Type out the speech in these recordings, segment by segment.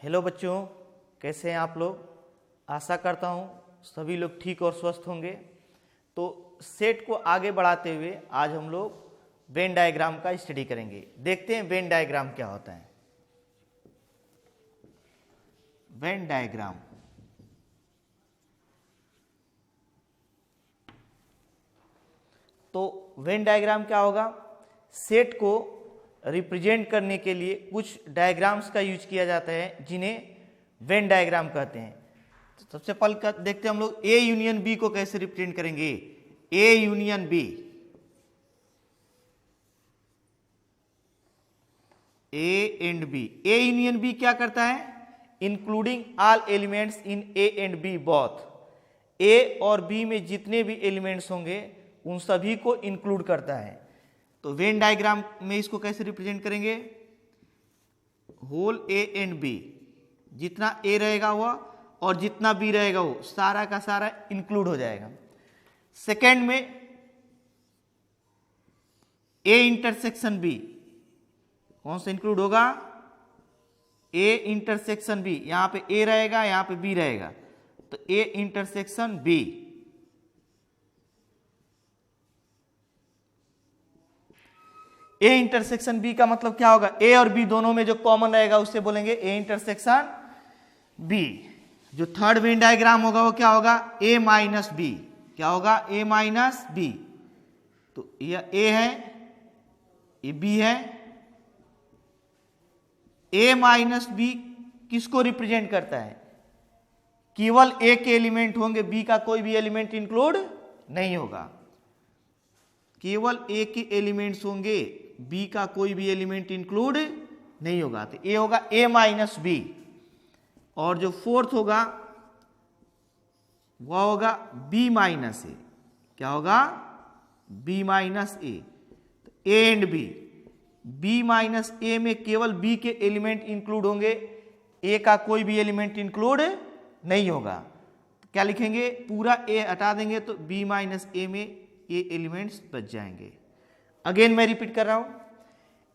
Hello बच्चों, कैसे हैं आप लोग। आशा करता हूँ सभी लोग ठीक और स्वस्थ होंगे। तो सेट को आगे बढ़ाते हुए आज हम लोग वेन डायग्राम का स्टडी करेंगे। देखते हैं वेन डायग्राम क्या होता है। वेन डायग्राम तो वेन डायग्राम क्या होगा। सेट को रिप्रेजेंट करने के लिए कुछ डायग्राम्स का यूज किया जाता है जिन्हें वेन डायग्राम कहते हैं। तो सबसे पहले देखते हैं हम लोग ए यूनियन बी को कैसे रिप्रेजेंट करेंगे। A union B, A and B. A union B क्या करता है, including all elements in A and B both. A और बी में जितने भी एलिमेंट्स होंगे उन सभी को इंक्लूड करता है। तो वेन डायग्राम में इसको कैसे रिप्रेजेंट करेंगे, होल ए एंड बी, जितना ए रहेगा वह और जितना बी रहेगा वो सारा का सारा इंक्लूड हो जाएगा। सेकेंड में ए इंटरसेक्शन बी, कौन सा इंक्लूड होगा, ए इंटरसेक्शन बी। यहां पे ए रहेगा, यहां पे बी रहेगा, तो A intersection B. A intersection B का मतलब क्या होगा, ए और बी दोनों में जो कॉमन रहेगा उससे बोलेंगे ए इंटरसेक्शन बी। जो थर्ड वेन डायग्राम होगा वो क्या होगा, ए माइनस बी। क्या होगा, ए माइनस बी। तो यह ए है, ये बी है। ए माइनस बी किसको रिप्रेजेंट करता है, केवल ए के एलिमेंट होंगे, बी का कोई भी एलिमेंट इंक्लूड नहीं होगा। केवल ए के एलिमेंट्स होंगे, बी का कोई भी एलिमेंट इंक्लूड नहीं होगा। तो ए होगा ए माइनस बी। और जो फोर्थ होगा वह होगा बी माइनस ए। क्या होगा, बी माइनस ए। तो A and B, B minus A में केवल बी के एलिमेंट इंक्लूड होंगे, ए का कोई भी एलिमेंट इंक्लूड नहीं होगा। तो क्या लिखेंगे, पूरा ए हटा देंगे तो बी माइनस ए में ए एलिमेंट्स बच जाएंगे। अगेन मैं रिपीट कर रहा हूं,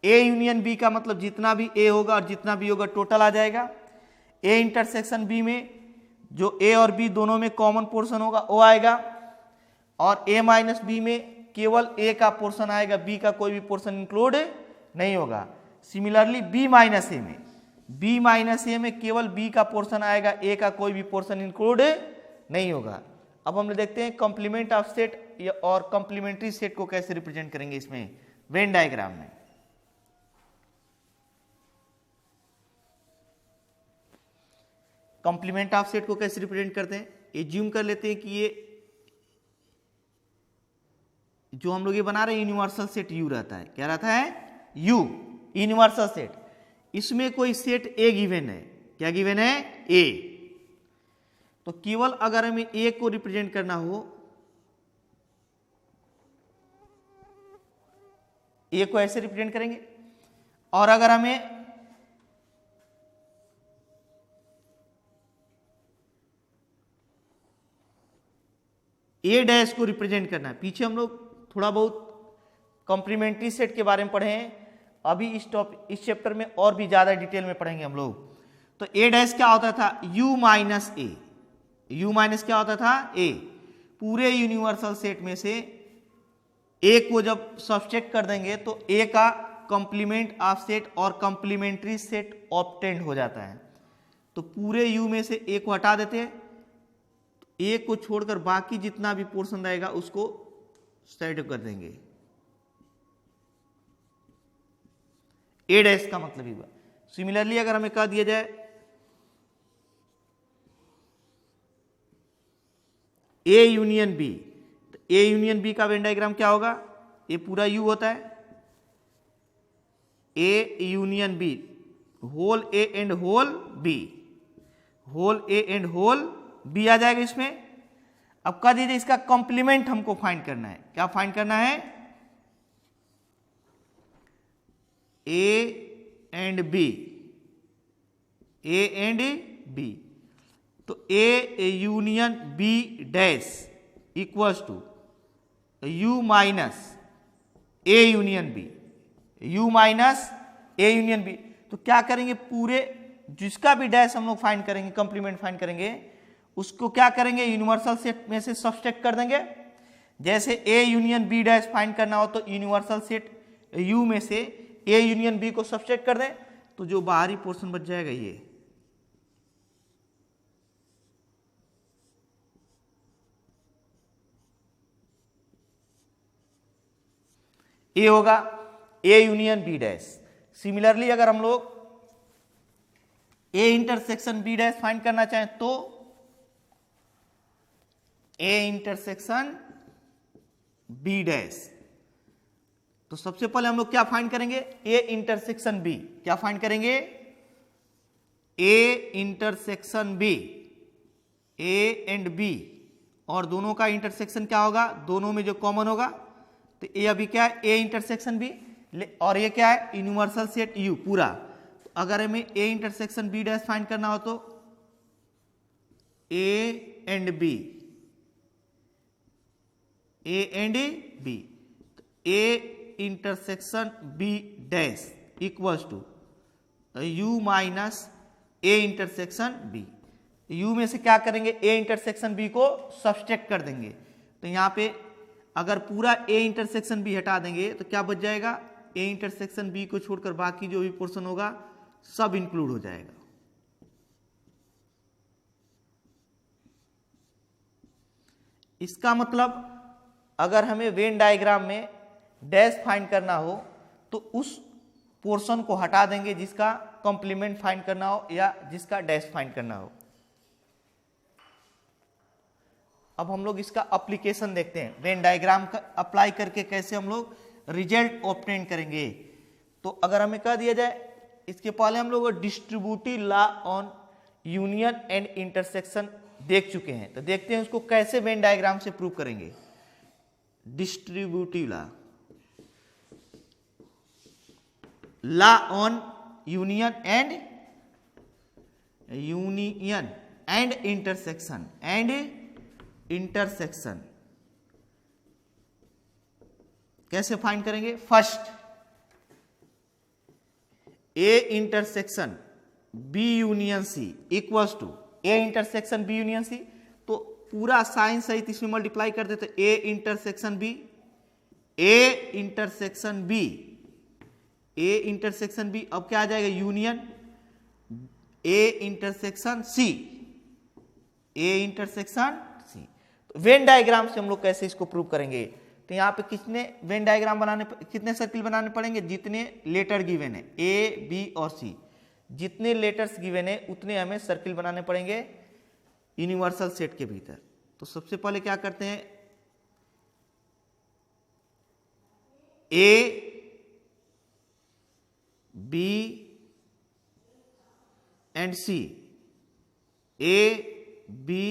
ए यूनियन बी का मतलब जितना भी ए होगा और जितना बी होगा टोटल आ जाएगा। ए इंटरसेक्शन बी में जो ए और बी दोनों में कॉमन पोर्शन होगा वो आएगा। और ए माइनस बी में केवल ए का पोर्शन आएगा, बी का कोई भी पोर्शन इंक्लूड नहीं होगा। सिमिलरली बी माइनस ए में, बी माइनस ए में केवल बी का पोर्शन आएगा, ए का कोई भी पोर्शन इंक्लूड नहीं होगा। अब हम देखते हैं कॉम्प्लीमेंट ऑफ सेट और कॉम्प्लीमेंट्री सेट को कैसे रिप्रेजेंट करेंगे इसमें वेन डायग्राम में। कॉम्प्लीमेंट ऑफ सेट को कैसे रिप्रेजेंट करते हैं, एज्यूम कर लेते हैं कि ये जो हम लोग ये बना रहे हैं यूनिवर्सल सेट यू रहता है। क्या रहता है, यू, यूनिवर्सल सेट। इसमें कोई सेट ए गिवन है। क्या गिवन है, ए। तो केवल अगर हमें ए को रिप्रेजेंट करना हो, ए को ऐसे रिप्रेजेंट करेंगे। और अगर हमें ए डैश को रिप्रेजेंट करना है, पीछे हम लोग थोड़ा बहुत कॉम्प्लीमेंट्री सेट के बारे में पढ़े हैं, अभी इस चैप्टर में और भी ज्यादा डिटेल में पढ़ेंगे हम लोग। तो ए डैश क्या होता था, you minus A. You minus क्या होता था, ए। पूरे यूनिवर्सल सेट में से ए को जब सब्सट्रैक्ट कर देंगे तो ए का कॉम्प्लीमेंट ऑफ सेट और कॉम्प्लीमेंट्री सेट ऑब्टेंड हो जाता है। तो पूरे यू में से ए को हटा देते हैं, ए को छोड़कर बाकी जितना भी पोर्शन रहेगा उसको साइड कर देंगे। ए डैश का मतलब ही हुआ। सिमिलरली अगर हमें कह दिया जाए ए यूनियन बी, तो ए यूनियन बी का वेन डायग्राम क्या होगा, ये पूरा यू होता है, A union B, whole A and whole B, whole A and whole B आ जाएगा इसमें। अब कह दीजिए इसका कॉम्प्लीमेंट हमको फाइंड करना है। क्या फाइंड करना है, A and B, A and B. तो A union B dash equals to U minus A union B, U minus A union B. तो क्या करेंगे, पूरे जिसका भी डैश हम लोग फाइंड करेंगे, कंप्लीमेंट फाइंड करेंगे, उसको क्या करेंगे, यूनिवर्सल सेट में से सब्सट्रैक्ट कर देंगे। जैसे A union B dash find करना हो तो यूनिवर्सल सेट यू में से ए यूनियन बी को सब्सट्रैक्ट कर दें, तो जो बाहरी पोर्शन बच जाएगा ये ए होगा, A union B dash. Similarly अगर हम लोग A intersection B dash find करना चाहें तो ए इंटरसेक्शन बी डैश, तो सबसे पहले हम लोग क्या फाइंड करेंगे, ए इंटरसेक्शन बी। क्या फाइंड करेंगे, A intersection B, A and B, और दोनों का इंटरसेक्शन क्या होगा, दोनों में जो कॉमन होगा, तो ये अभी क्या है, ए इंटरसेक्शन बी, और ये क्या है, यूनिवर्सल सेट यू पूरा। तो अगर हमें A intersection B dash find करना हो तो A and B, A and B, A intersection B dash equals to U minus A intersection B. U में से क्या करेंगे, ए इंटरसेक्शन बी को सब्सट्रैक्ट कर देंगे, तो यहां पे अगर पूरा ए इंटरसेक्शन बी हटा देंगे तो क्या बच जाएगा, ए इंटरसेक्शन बी को छोड़कर बाकी जो भी पोर्शन होगा सब इंक्लूड हो जाएगा। इसका मतलब अगर हमें वेन डायग्राम में डैश फाइंड करना हो तो उस पोर्शन को हटा देंगे जिसका कॉम्प्लीमेंट फाइंड करना हो या जिसका डैश फाइंड करना हो। अब हम लोग इसका एप्लीकेशन देखते हैं, वेन डायग्राम का अप्लाई करके कैसे हम लोग रिजल्ट ऑब्टेन करेंगे। तो अगर हमें कह दिया जाए, इसके पहले हम लोग distributive law on union and intersection देख चुके हैं, तो देखते हैं उसको कैसे वेन डायग्राम से प्रूव करेंगे। Distributive law on union and intersection कैसे फाइंड करेंगे। First, A intersection B union C equals to A intersection B union C, तो पूरा साइन सहित इसमें मल्टीप्लाई कर देते, A intersection B, A intersection B, A intersection B, अब क्या आ जाएगा, union A intersection C, A intersection C. तो वेन डायग्राम से हम लोग कैसे इसको प्रूव करेंगे, तो यहाँ पे कितने वेन डायग्राम बनाने, कितने सर्किल बनाने पड़ेंगे, जितने लेटर गिवन है ए बी और सी, जितने लेटर्स गिवन है उतने हमें सर्किल बनाने पड़ेंगे यूनिवर्सल सेट के भीतर। तो सबसे पहले क्या करते हैं, A B and C, A B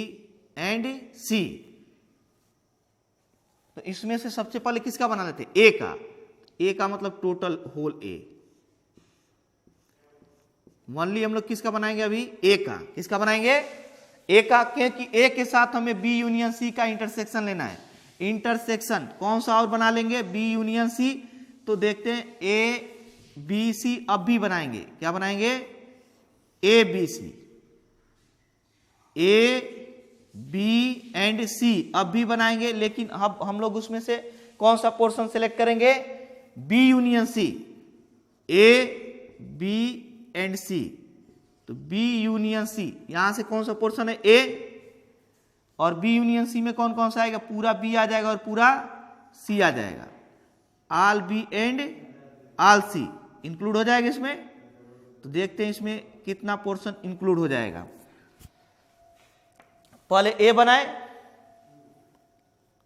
and C, तो इसमें से सबसे पहले किसका बना लेते हैं, ए का। ए का मतलब टोटल होल ए। ओनली हम लोग किसका बनाएंगे अभी, ए का। किसका बनाएंगे, ए का, क्योंकि ए के साथ हमें बी यूनियन सी का इंटरसेक्शन लेना है। इंटरसेक्शन कौन सा और बना लेंगे, बी यूनियन सी। तो देखते हैं ए बी सी अब भी बनाएंगे, क्या बनाएंगे, A B C, A B and C अब भी बनाएंगे, लेकिन अब हम लोग उसमें से कौन सा पोर्शन सेलेक्ट करेंगे, B union C, A B and C. तो बी यूनियन सी, यहां से कौन सा पोर्शन है, ए, और बी यूनियन सी में कौन कौन सा आएगा, पूरा बी आ जाएगा और पूरा सी आ जाएगा, all B and all C include हो जाएगा इसमें। तो देखते हैं इसमें कितना पोर्शन इंक्लूड हो जाएगा। पहले ए बनाए,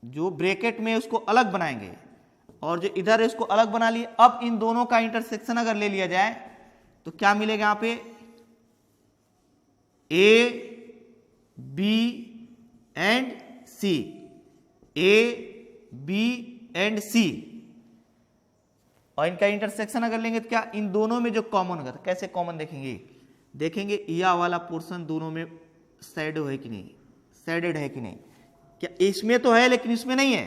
जो ब्रैकेट में उसको अलग बनाएंगे, और जो इधर है उसको अलग बना लिए। अब इन दोनों का इंटरसेक्शन अगर ले लिया जाए तो क्या मिलेगा यहां पे, A B and C, A B and C, और इनका इंटरसेक्शन अगर लेंगे तो क्या, इन दोनों में जो कॉमन होगा, तो कैसे कॉमन देखेंगे यह वाला पोर्शन दोनों में शैडो है कि नहीं, शेडेड है कि नहीं, क्या इसमें तो है लेकिन इसमें नहीं है,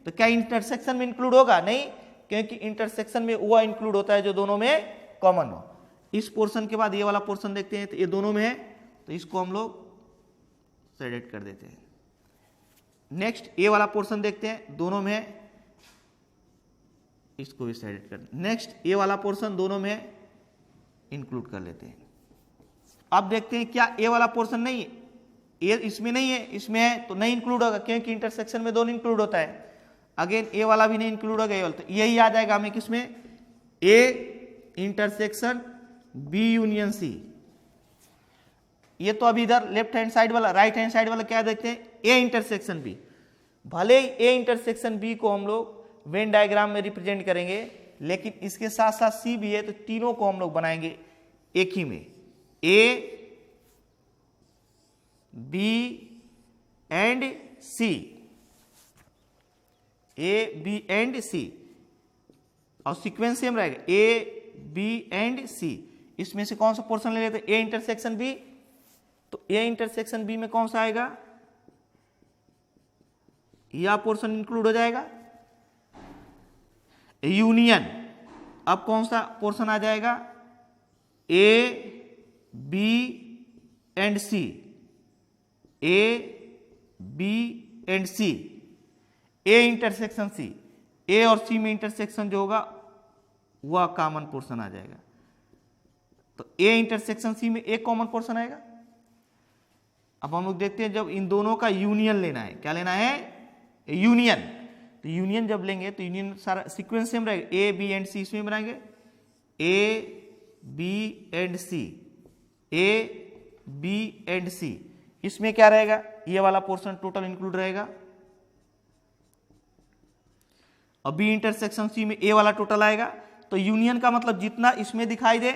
तो क्या इंटरसेक्शन में इंक्लूड होगा, नहीं, क्योंकि इंटरसेक्शन में वो इंक्लूड होता है जो दोनों में कॉमन हो। इस पोर्शन के बाद ये वाला पोर्शन देखते हैं, तो ये दोनों में है, तो इसको हम लोग सेलेक्ट कर देते हैं। नेक्स्ट ये वाला पोर्शन देखते हैं, दोनों में है, इसको भी सेलेक्ट कर देते हैं। नेक्स्ट ये वाला पोर्शन दोनों में है, इंक्लूड कर लेते हैं। अब देखते हैं क्या ये वाला पोर्शन नहीं है, ये इसमें नहीं है, इसमें है तो नहीं इंक्लूड होगा, क्योंकि इंटरसेक्शन में दोनों इंक्लूड होता है। अगेन ये वाला भी नहीं इंक्लूड होगा, ये वाला, तो यही आ जाएगा हमें किसमें, A intersection B union C. ये तो अभी इधर लेफ्ट हैंड साइड वाला, राइट हैंड साइड वाला क्या देखते हैं, ए इंटरसेक्शन बी। भले ही ए इंटरसेक्शन बी को हम लोग वेन डायग्राम में रिप्रेजेंट करेंगे, लेकिन इसके साथ साथ सी भी है, तो तीनों को हम लोग बनाएंगे एक ही में, A B and C, A B and C, और सीक्वेंस सेम रहेगा, ए बी एंड सी। इसमें से कौन सा पोर्शन ले लेते हैं, ए इंटरसेक्शन बी, तो ए इंटरसेक्शन बी में कौन सा आएगा, यह पोर्शन इंक्लूड हो जाएगा, यूनियन। अब कौन सा पोर्शन आ जाएगा, A B and C, A B and C, A intersection C, A और सी में इंटरसेक्शन जो होगा वह कॉमन पोर्शन आ जाएगा, तो ए इंटरसेक्शन सी में एक कॉमन पोर्शन आएगा। अब हम लोग देखते हैं जब इन दोनों का यूनियन लेना है, क्या लेना है, यूनियन। तो यूनियन जब लेंगे तो यूनियन सारा सीक्वेंस सेम रहेगा, ए बी एंड सी इसमें बनाएंगे, A B and C, A B and C, इसमें क्या रहेगा, ये वाला पोर्शन टोटल इंक्लूड रहेगा, और बी इंटरसेक्शन सी में ए वाला टोटल आएगा। तो यूनियन का मतलब जितना इसमें दिखाई दे,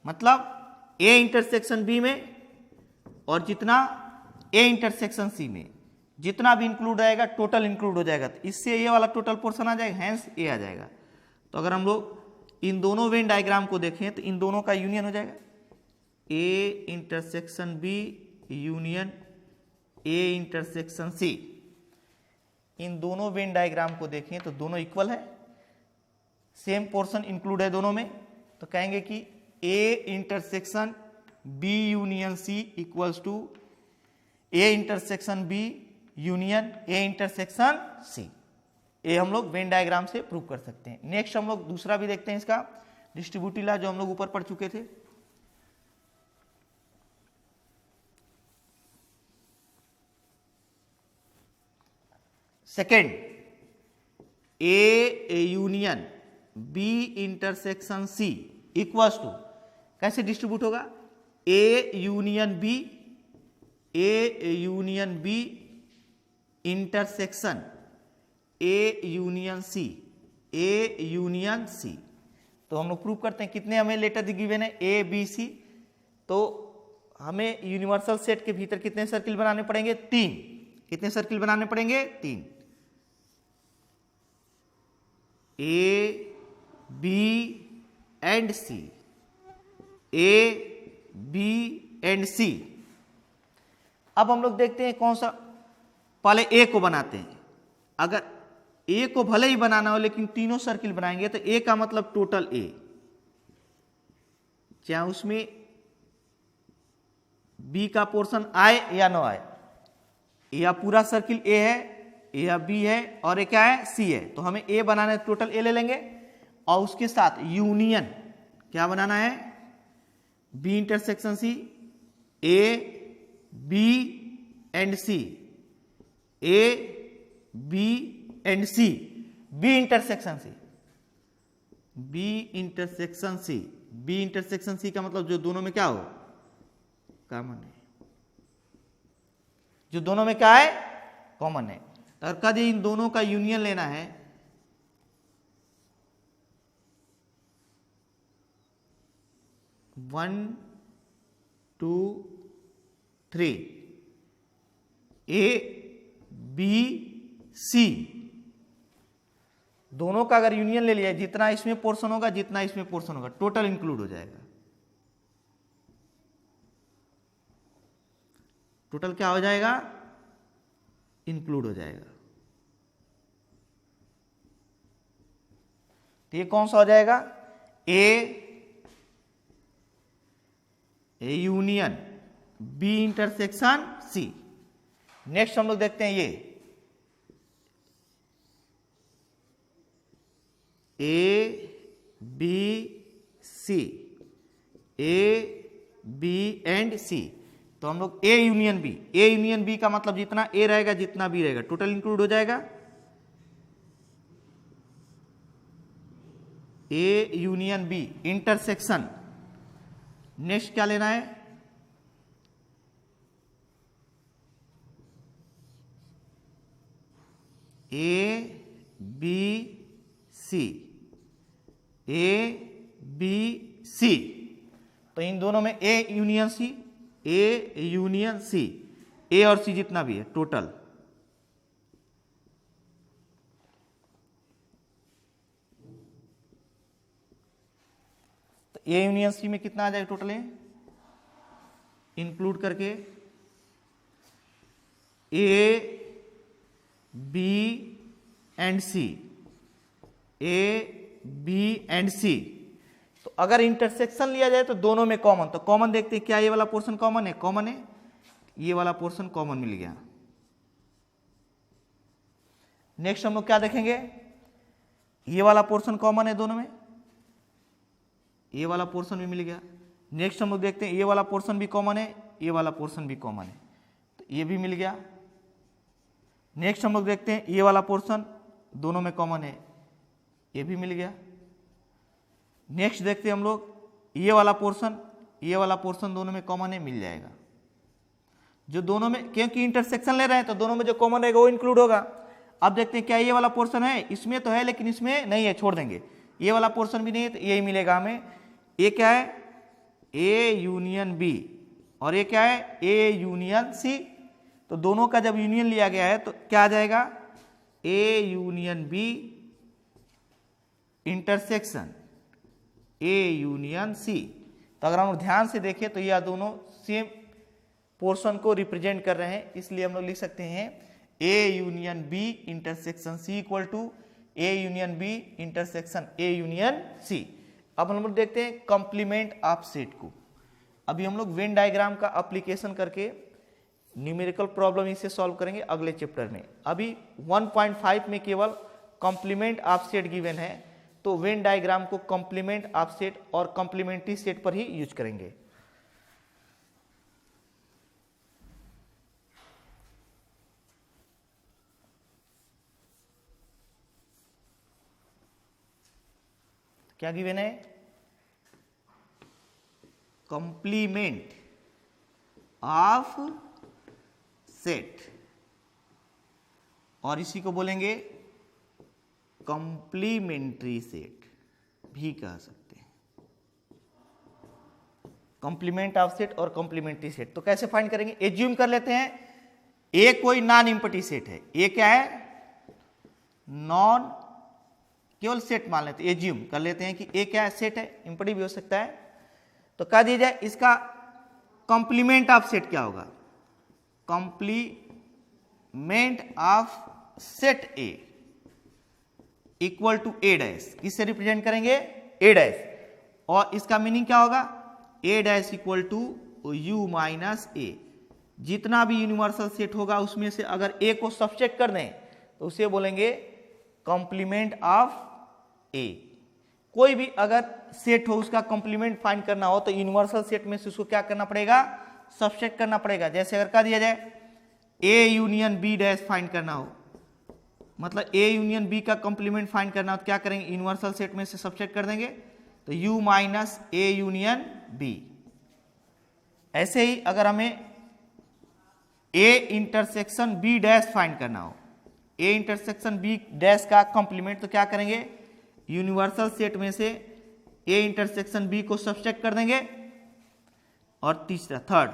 मतलब ए इंटरसेक्शन बी में और जितना ए इंटरसेक्शन सी में, जितना भी इंक्लूड रहेगा टोटल इंक्लूड हो जाएगा, तो इससे ये वाला टोटल पोर्शन आ जाएगा, हैंस ए आ जाएगा। तो अगर हम लोग इन दोनों वेन डायग्राम को देखें तो इन दोनों का यूनियन हो जाएगा, A intersection B union A intersection C. इन दोनों वेन डायग्राम को देखें तो दोनों इक्वल है, सेम पोर्शन इंक्लूड है दोनों में, तो कहेंगे कि A intersection B union C equals to A intersection B union A intersection C. ये हम लोग वेन डायग्राम से प्रूव कर सकते हैं। नेक्स्ट हम लोग दूसरा भी देखते हैं, इसका डिस्ट्रीब्यूटिव लॉ जो हम लोग ऊपर पढ़ चुके थे। Second, A union B intersection C equals to, कैसे डिस्ट्रीब्यूट होगा, A union B, A union B intersection A union C, A union C. तो हम लोग प्रूव करते हैं, कितने हमें लेटर गिवन है, ए बी सी, तो हमें यूनिवर्सल सेट के भीतर कितने सर्किल बनाने पड़ेंगे, 3। कितने सर्किल बनाने पड़ेंगे, 3, A B and C, A B and C. अब हम लोग देखते हैं कौन सा, पहले ए को बनाते हैं। अगर ए को भले ही बनाना हो लेकिन तीनों सर्किल बनाएंगे, तो ए का मतलब टोटल ए, चाहे उसमें बी का पोर्शन आए या ना आए, या पूरा सर्किल ए है या बी है और ए क्या है, सी है, तो हमें ए बनाना है, टोटल ए ले लेंगे, और उसके साथ यूनियन क्या बनाना है, B intersection C, A B and C, A B and C, B intersection C, B intersection C, B intersection C का मतलब जो दोनों में क्या हो, कॉमन है, जो दोनों में क्या है, कॉमन है। तो अगर कभी इन दोनों का यूनियन लेना है, one two three, A B C, दोनों का अगर यूनियन ले लिया, जितना इसमें पोर्शन होगा जितना इसमें पोर्शन होगा टोटल इंक्लूड हो जाएगा। टोटल क्या हो जाएगा, इंक्लूड हो जाएगा। तो ये कौन सा हो जाएगा, A union B intersection C. Next हम लोग देखते हैं ये A B C, A B and C. तो हम लोग A union B, A union B का मतलब जितना ए रहेगा जितना बी रहेगा टोटल इंक्लूड हो जाएगा। A union B intersection, next क्या लेना है, ए बी सी, ए बी सी। तो इन दोनों में ए union C, A union C, A और सी जितना भी है टोटल। तो ए यूनियन सी में कितना आ जाएगा टोटल है इंक्लूड करके, A B and C, A B and C. तो अगर इंटरसेक्शन लिया जाए तो दोनों में कॉमन, तो कॉमन देखते हैं क्या ये वाला पोर्शन कॉमन है, कॉमन है, ये वाला पोर्शन कॉमन मिल गया। नेक्स्ट हम लोग क्या देखेंगे, ये वाला पोर्शन कॉमन है दोनों में, ये वाला पोर्शन भी मिल गया। नेक्स्ट हम लोग देखते हैं ये वाला पोर्शन भी कॉमन है, ये वाला पोर्शन भी कॉमन है, तो ये भी मिल गया। नेक्स्ट हम लोग देखते हैं ये वाला पोर्शन दोनों में कॉमन है, ये भी मिल गया। नेक्स्ट देखते हैं हम लोग ये वाला पोर्शन, ये वाला पोर्शन दोनों में कॉमन है, मिल जाएगा। जो दोनों में, क्योंकि इंटरसेक्शन ले रहे हैं तो दोनों में जो कॉमन रहेगा वो इंक्लूड होगा। अब देखते हैं क्या ये वाला पोर्शन है, इसमें तो है लेकिन इसमें नहीं है, छोड़ देंगे। ये वाला पोर्शन भी नहीं है तो यही मिलेगा हमें। ये क्या है, ए यूनियन बी, और ये क्या है, ए यूनियन सी। तो दोनों का जब यूनियन लिया गया है तो क्या आ जाएगा, A union B intersection A union C. तो अगर हम ध्यान से देखें तो यह दोनों सेम पोर्शन को रिप्रेजेंट कर रहे हैं, इसलिए हम लोग लिख सकते हैं A union B intersection C equal to A union B intersection A union C. अब हम लोग देखते हैं कॉम्प्लीमेंट ऑफ सेट को। अभी हम लोग वेन डायग्राम का एप्लीकेशन करके न्यूमेरिकल प्रॉब्लम इसे सॉल्व करेंगे अगले चैप्टर में। अभी 1.5 में केवल कॉम्प्लीमेंट ऑफ सेट गिवन है, तो वेन डायग्राम को कॉम्प्लीमेंट ऑफ सेट और कॉम्प्लीमेंट्री सेट पर ही यूज करेंगे। क्या गिवन है, कॉम्प्लीमेंट ऑफ सेट, और इसी को बोलेंगे कॉम्प्लीमेंट्री सेट भी कह सकते हैं। कॉम्प्लीमेंट ऑफ सेट और कॉम्प्लीमेंट्री सेट तो कैसे फाइंड करेंगे, एज्यूम कर लेते हैं ए कोई नॉन इम्पटी सेट है। ए क्या है, नॉन, केवल सेट मान लेते हैं, एज्यूम कर लेते हैं कि ए क्या है, सेट है, इम्पटी भी हो सकता है। तो कह दिया जाए इसका कॉम्प्लीमेंट ऑफ सेट क्या होगा, complement of set A equal to A dash, किससे रिप्रेजेंट करेंगे, ए डैश, और इसका मीनिंग क्या होगा, A dash equal to U minus A. जितना भी यूनिवर्सल सेट होगा उसमें से अगर ए को सब्सट्रैक्ट कर दें तो उसे बोलेंगे कॉम्प्लीमेंट ऑफ ए। कोई भी अगर सेट हो उसका कॉम्प्लीमेंट फाइंड करना हो तो यूनिवर्सल सेट में से उसको क्या करना पड़ेगा, सब्सट्रैक्ट करना पड़ेगा। जैसे अगर कह दिया जाए A union B dash find करना हो, मतलब ए यूनियन बी का कॉम्प्लीमेंट फाइंड करना हो तो क्या करेंगे, यूनिवर्सल सेट में से सब्सट्रैक्ट कर देंगे, तो U minus A union B. ऐसे ही अगर हमें A intersection B dash find करना हो, ए इंटरसेक्शन बी डैश का कॉम्प्लीमेंट, तो क्या करेंगे, यूनिवर्सल सेट में से ए इंटरसेक्शन बी को सब्सट्रैक्ट कर देंगे, और तीसरा third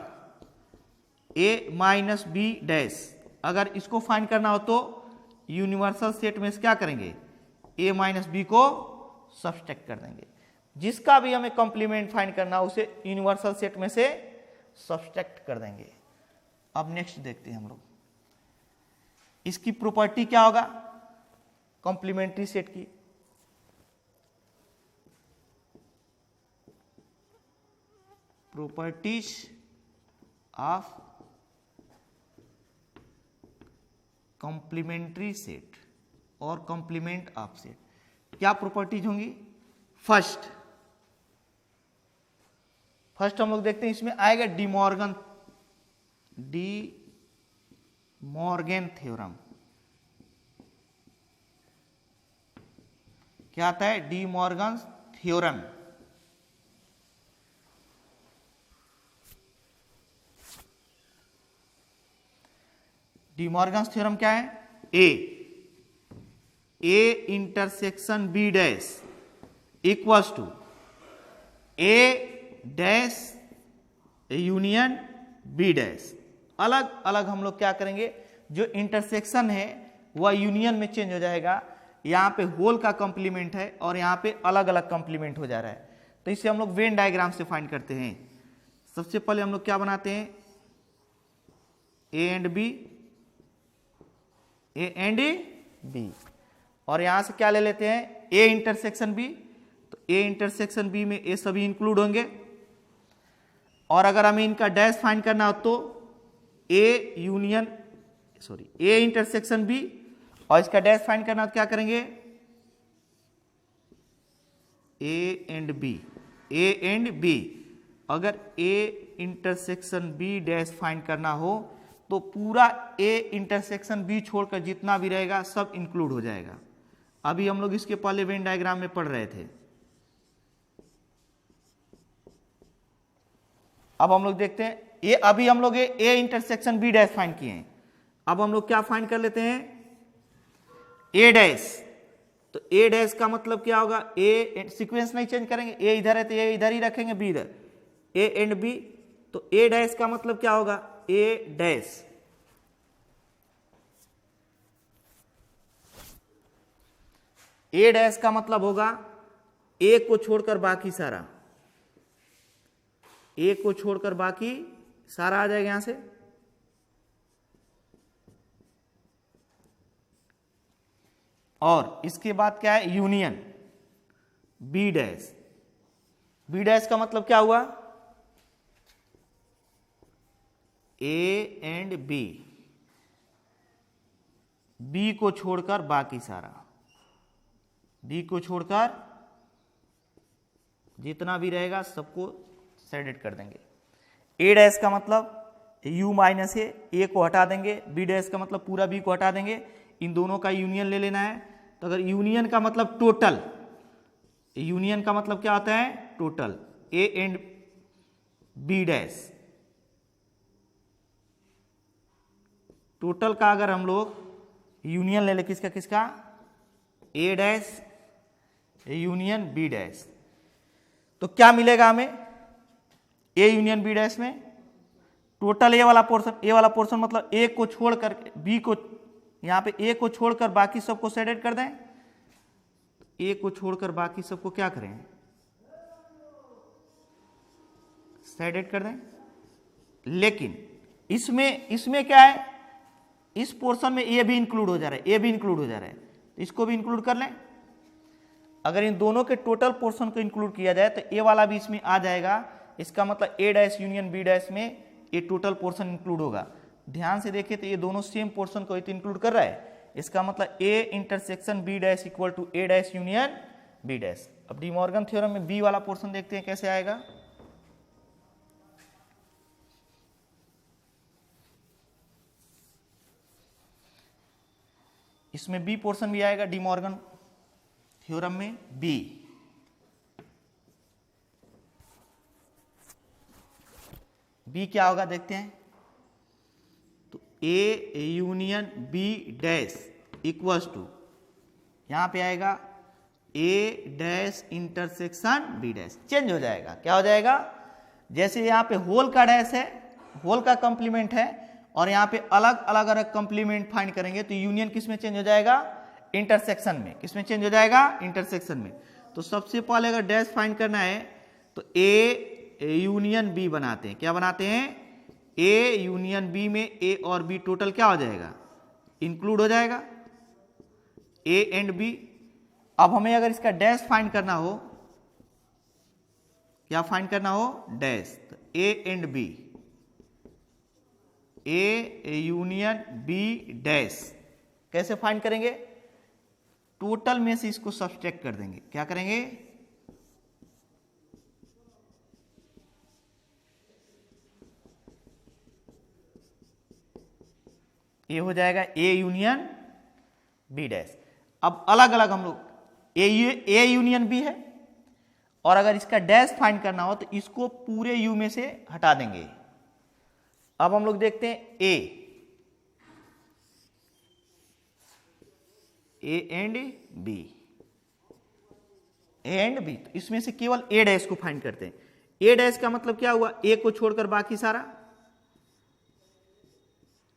A minus B dash, अगर इसको फाइंड करना हो तो यूनिवर्सल सेट में से क्या करेंगे, ए माइनस बी को सब्सट्रैक्ट कर देंगे। जिसका भी हमें कॉम्प्लीमेंट फाइंड करना हो उसे यूनिवर्सल सेट में से सब्सट्रैक्ट कर देंगे। अब नेक्स्ट देखते हैं हम लोग, इसकी प्रॉपर्टी क्या होगा कॉम्प्लीमेंट्री सेट की। प्रॉपर्टीज ऑफ कॉम्प्लीमेंट्री सेट और कॉम्प्लीमेंट ऑफ सेट। क्या प्रॉपर्टीज होंगी? फर्स्ट हम लोग देखते हैं, इसमें आएगा डी मॉर्गन थ्योरम। क्या आता है? De Morgan theorem. De Morgan theorem क्या है? A intersection B dash equals to A dash union B dash. अलग अलग हम लोग क्या करेंगे, जो इंटरसेक्शन है वह यूनियन में चेंज हो जाएगा। यहाँ पे होल का कॉम्प्लीमेंट है और यहाँ पे अलग अलग कॉम्प्लीमेंट हो जा रहा है। तो इसे हम लोग वेन डायग्राम से फाइंड करते हैं। सबसे पहले हम लोग क्या बनाते हैं? ए एंड बी, और यहां से क्या ले लेते हैं? A intersection B. तो ए इंटरसेक्शन बी में ए सभी इंक्लूड होंगे, और अगर हमें इनका डैश फाइंड करना हो तो ए इंटरसेक्शन बी, और इसका डैश फाइंड करना हो तो क्या करेंगे? A and B. अगर A intersection B dash find करना हो तो पूरा ए इंटरसेक्शन बी छोड़कर जितना भी रहेगा सब इंक्लूड हो जाएगा। अभी हम लोग इसके पहले वेन डायग्राम में पढ़ रहे थे। अब हम लोग देखते हैं, ये अभी हम लोग A intersection B dash find किए हैं। अब हम लोग क्या फाइंड कर लेते हैं? ए डैश। तो ए डैश का मतलब क्या होगा? ए सीक्वेंस नहीं चेंज करेंगे, ए इधर है तो ए इधर ही रखेंगे, बी इधर, ए एंड बी। तो ए डैश का मतलब क्या होगा? A dash. ए डैश का मतलब होगा ए को छोड़कर बाकी सारा, ए को छोड़कर बाकी सारा आ जाएगा यहां से। और इसके बाद क्या है? Union B dash. B dash का मतलब क्या हुआ? ए एंड बी, बी को छोड़कर बाकी सारा, बी को छोड़कर जितना भी रहेगा सबको सेडेड कर देंगे। ए डैश का मतलब यू माइनस ए को हटा देंगे, बी डैश का मतलब पूरा बी को हटा देंगे। इन दोनों का यूनियन ले लेना है। तो अगर यूनियन का मतलब टोटल, यूनियन का मतलब क्या होता है? Total. A and B dash, total का अगर हम लोग यूनियन ले ले, किसका किसका? A dash union B dash, तो क्या मिलेगा हमें? ए यूनियन बी डैश में टोटल ए वाला पोर्शन मतलब ए को छोड़कर बी को, यहां पे ए को छोड़कर बाकी सबको सेडेड कर दें। ए को छोड़कर बाकी सबको क्या करें? सेडेड कर दें। लेकिन इसमें क्या है? इस पोर्शन में ए भी इंक्लूड हो जा रहा है, ए भी इंक्लूड हो जा रहा है, तो इसको भी इंक्लूड कर लें। अगर इन दोनों के टोटल पोर्शन को इंक्लूड किया जाए तो ए वाला भी इसमें आ जाएगा। इसका मतलब ए डैश यूनियन बी डैश में ये टोटल पोर्शन इंक्लूड होगा। ध्यान से देखिए तो ये दोनों सेम पोर्शन को इंक्लूड कर रहा है। इसका मतलब A intersection B dash equal to A dash union B dash. अब डी मॉर्गन थ्योरम में बी वाला पोर्शन देखते हैं कैसे आएगा। इसमें बी पोर्शन भी आएगा डी मॉर्गन थ्योरम में। बी क्या होगा देखते हैं। तो A union B dash equals to, यहां पे आएगा A dash intersection B dash. Change हो जाएगा, क्या हो जाएगा? जैसे यहां पे होल का डैश है, होल का कॉम्प्लीमेंट है, और यहां पे अलग अलग कॉम्प्लीमेंट फाइंड करेंगे तो यूनियन किस में चेंज हो जाएगा? इंटरसेक्शन में। किस में चेंज हो जाएगा? इंटरसेक्शन में। तो सबसे पहले अगर डैश फाइंड करना है तो ए यूनियन बी बनाते हैं। क्या बनाते हैं? ए यूनियन बी में ए और बी टोटल क्या हो जाएगा? इंक्लूड हो जाएगा, ए एंड बी। अब हमें अगर इसका डैश फाइंड करना हो, क्या फाइंड करना हो? Dash. A and B, A union B dash, कैसे फाइंड करेंगे? टोटल में से इसको सब्सट्रैक्ट कर देंगे। क्या करेंगे? ये हो जाएगा ए यूनियन बी डैश। अब अलग अलग हम लोग ए यूनियन बी है, और अगर इसका डैश फाइंड करना हो तो इसको पूरे यू में से हटा देंगे। अब हम लोग देखते हैं A and B, A and B, तो इसमें से केवल ए डैश को फाइंड करते हैं। ए डैश का मतलब क्या हुआ? ए को छोड़कर बाकी सारा,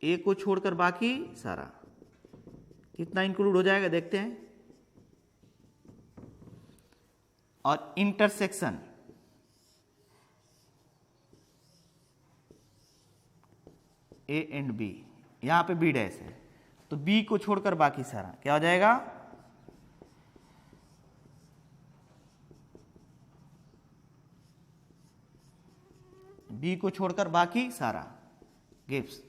ए को छोड़कर बाकी सारा कितना इंक्लूड हो जाएगा देखते हैं। और इंटरसेक्शन ए एंड बी, यहां पे बी डैश है तो बी को छोड़कर बाकी सारा क्या हो जाएगा? बी को छोड़कर बाकी सारा गिव्स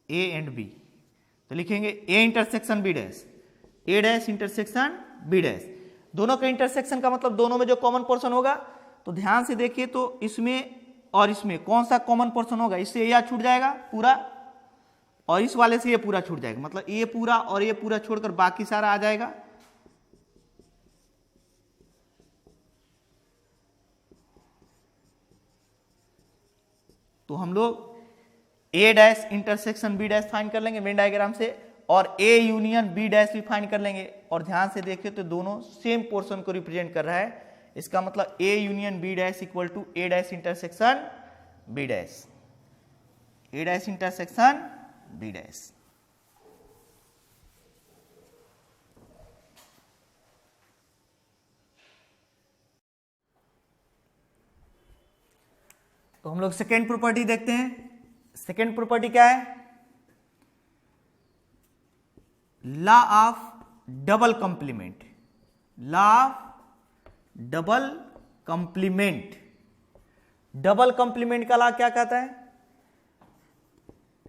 ए एंड बी। तो लिखेंगे A intersection B dash, A dash intersection B dash. दोनों का इंटरसेक्शन का मतलब दोनों में जो कॉमन पोर्शन होगा, तो ध्यान से देखिए तो इसमें और इसमें कौन सा कॉमन पोर्शन होगा? इससे यह छूट जाएगा पूरा, और इस वाले से ये पूरा छूट जाएगा, मतलब ये पूरा और ये पूरा छोड़कर बाकी सारा आ जाएगा। तो हम लोग A dash intersection B dash find कर लेंगे वेन डायग्राम से, और ए यूनियन बी डैश भी फाइंड कर लेंगे। और ध्यान से देखिए तो दोनों सेम पोर्शन को रिप्रेजेंट कर रहा है। इसका मतलब A union B dash equal to A dash intersection B dash, A dash intersection B dash. तो हम लोग सेकेंड प्रॉपर्टी देखते हैं। सेकेंड प्रॉपर्टी क्या है? Law of double complement, law of double complement. Double complement का लॉ क्या कहता है?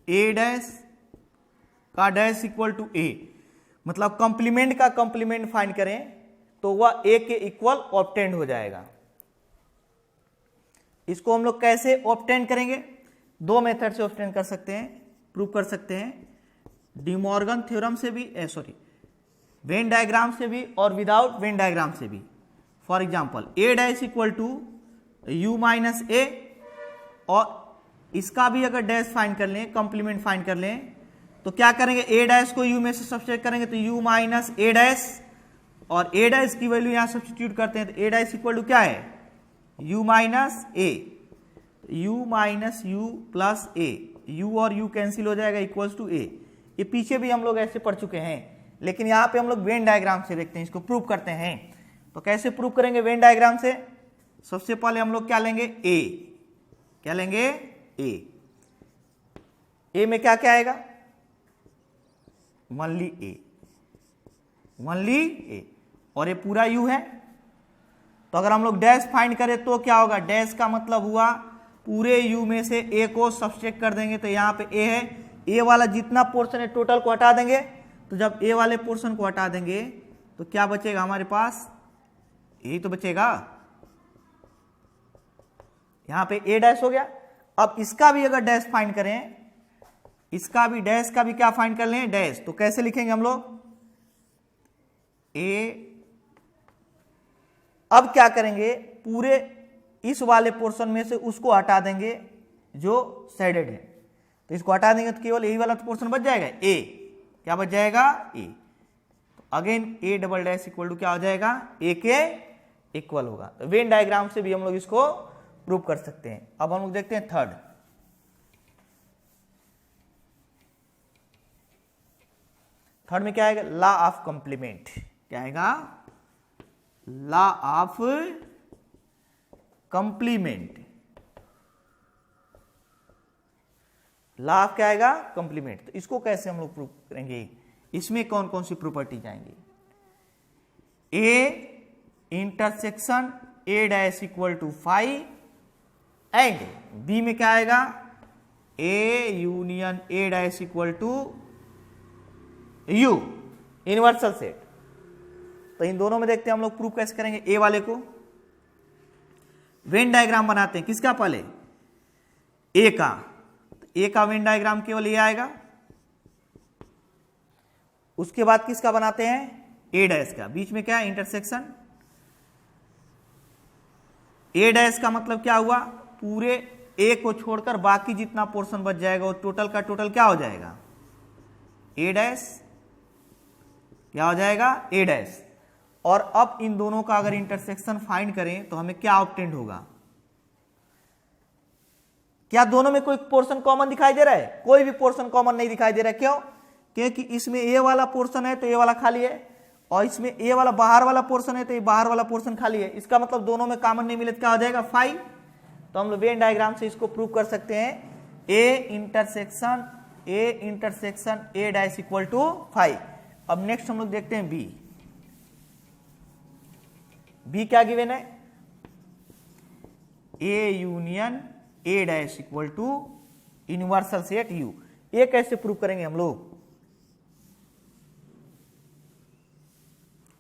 ए डैश का डैश इक्वल टू ए, मतलब कंप्लीमेंट का कंप्लीमेंट फाइंड करें तो वह ए के इक्वल ऑब्टेंड हो जाएगा। इसको हम लोग कैसे ऑब्टेन करेंगे? दो मेथड से ऑब्टेन कर सकते हैं, प्रूव कर सकते हैं। डी मॉर्गन थ्योरम से भी, वेन डायग्राम से भी, और विदाउट वेन डायग्राम से भी। For example A dash equal to U minus A, और इसका भी अगर डैश फाइंड कर लें, कंप्लीमेंट फाइंड कर लें, तो क्या करेंगे? ए डैश को यू में से सब्सट्रैक्ट करेंगे तो यू माइनस ए डैश, और ए डैश की वैल्यू यहां सब्सटीट्यूट करते हैं तो ए डैश इक्वल टू क्या है? u minus A, you minus you plus A, you और यू कैंसिल हो जाएगा इक्वल्स टू ए। ये पीछे भी हम लोग ऐसे पढ़ चुके हैं, लेकिन यहाँ पे हम लोग वेन डायग्राम से देखते हैं, इसको प्रूव करते हैं। तो कैसे प्रूव करेंगे वेन डायग्राम से? सबसे पहले हम लोग क्या लेंगे? ए, क्या लेंगे? ए में क्या क्या आएगा? ओनली ए, ओनली ए, और ये पूरा यू है। तो अगर हम लोग डैश फाइंड करें तो क्या होगा? डैश का मतलब हुआ पूरे u में से a को सब्सट्रैक्ट कर देंगे, तो यहाँ पे a है, a वाला जितना पोर्शन है टोटल को हटा देंगे। तो जब a वाले पोर्शन को हटा देंगे तो क्या बचेगा हमारे पास? यही तो बचेगा, यहाँ पे a डैश हो गया। अब इसका भी अगर डैश फाइंड करें, इसका भी डैश का भी क्या फाइंड कर लें? डैश। तो कैसे लिखेंगे हम लोग? a, अब क्या करेंगे? पूरे इस वाले पोर्शन में से उसको हटा देंगे जो शेडेड है, तो इसको हटा देंगे तो केवल यही वाला पोर्शन बच जाएगा, ए। क्या बच जाएगा? ए। तो again A double dash equal to क्या हो जाएगा? ए के इक्वल होगा। तो वेन डायग्राम से भी हम लोग इसको प्रूव कर सकते हैं। अब हम लोग देखते हैं थर्ड। थर्ड में क्या आएगा? Law of complement. क्या आएगा? Law of complement. Law of क्या आएगा? कंप्लीमेंट। तो इसको कैसे हम लोग प्रूव करेंगे? इसमें कौन कौन सी प्रॉपर्टी जाएंगी? A intersection A dash equal to five and B में क्या आएगा, A union A dash equal to U, universal set. तो इन दोनों में देखते हैं हम लोग प्रूफ कैसे करेंगे। ए वाले को वेन डायग्राम बनाते हैं, किसका पहले, ए का। ए का वेन डायग्राम केवल ये आएगा, उसके बाद किसका बनाते हैं, ए डैश का। बीच में क्या है, इंटरसेक्शन। ए डैश का मतलब क्या हुआ, पूरे ए को छोड़कर बाकी जितना पोर्शन बच जाएगा वो टोटल का टोटल क्या हो जाएगा, ए डैश। क्या हो जाएगा, ए डैश। और अब इन दोनों का अगर इंटरसेक्शन फाइंड करें तो हमें क्या ऑब्टेंड होगा, क्या दोनों में कोई पोर्शन कॉमन दिखाई दे रहा है, कोई भी पोर्शन कॉमन नहीं दिखाई दे रहा है। क्यों, क्योंकि इसमें ए वाला पोर्शन है तो ए वाला खाली है, और इसमें ए वाला बाहर वाला पोर्शन है तो ये बाहर वाला पोर्शन खाली है। इसका मतलब दोनों में कॉमन नहीं मिले तो क्या हो जाएगा, 5। तो हम लोग वेन डायग्राम से इसको प्रूव कर सकते हैं, A intersection A dash equal to 5। अब नेक्स्ट हम लोग देखते हैं बी। बी क्या गिवन है, A union A dash equal to universal set U. ये कैसे प्रूव करेंगे हम लोग,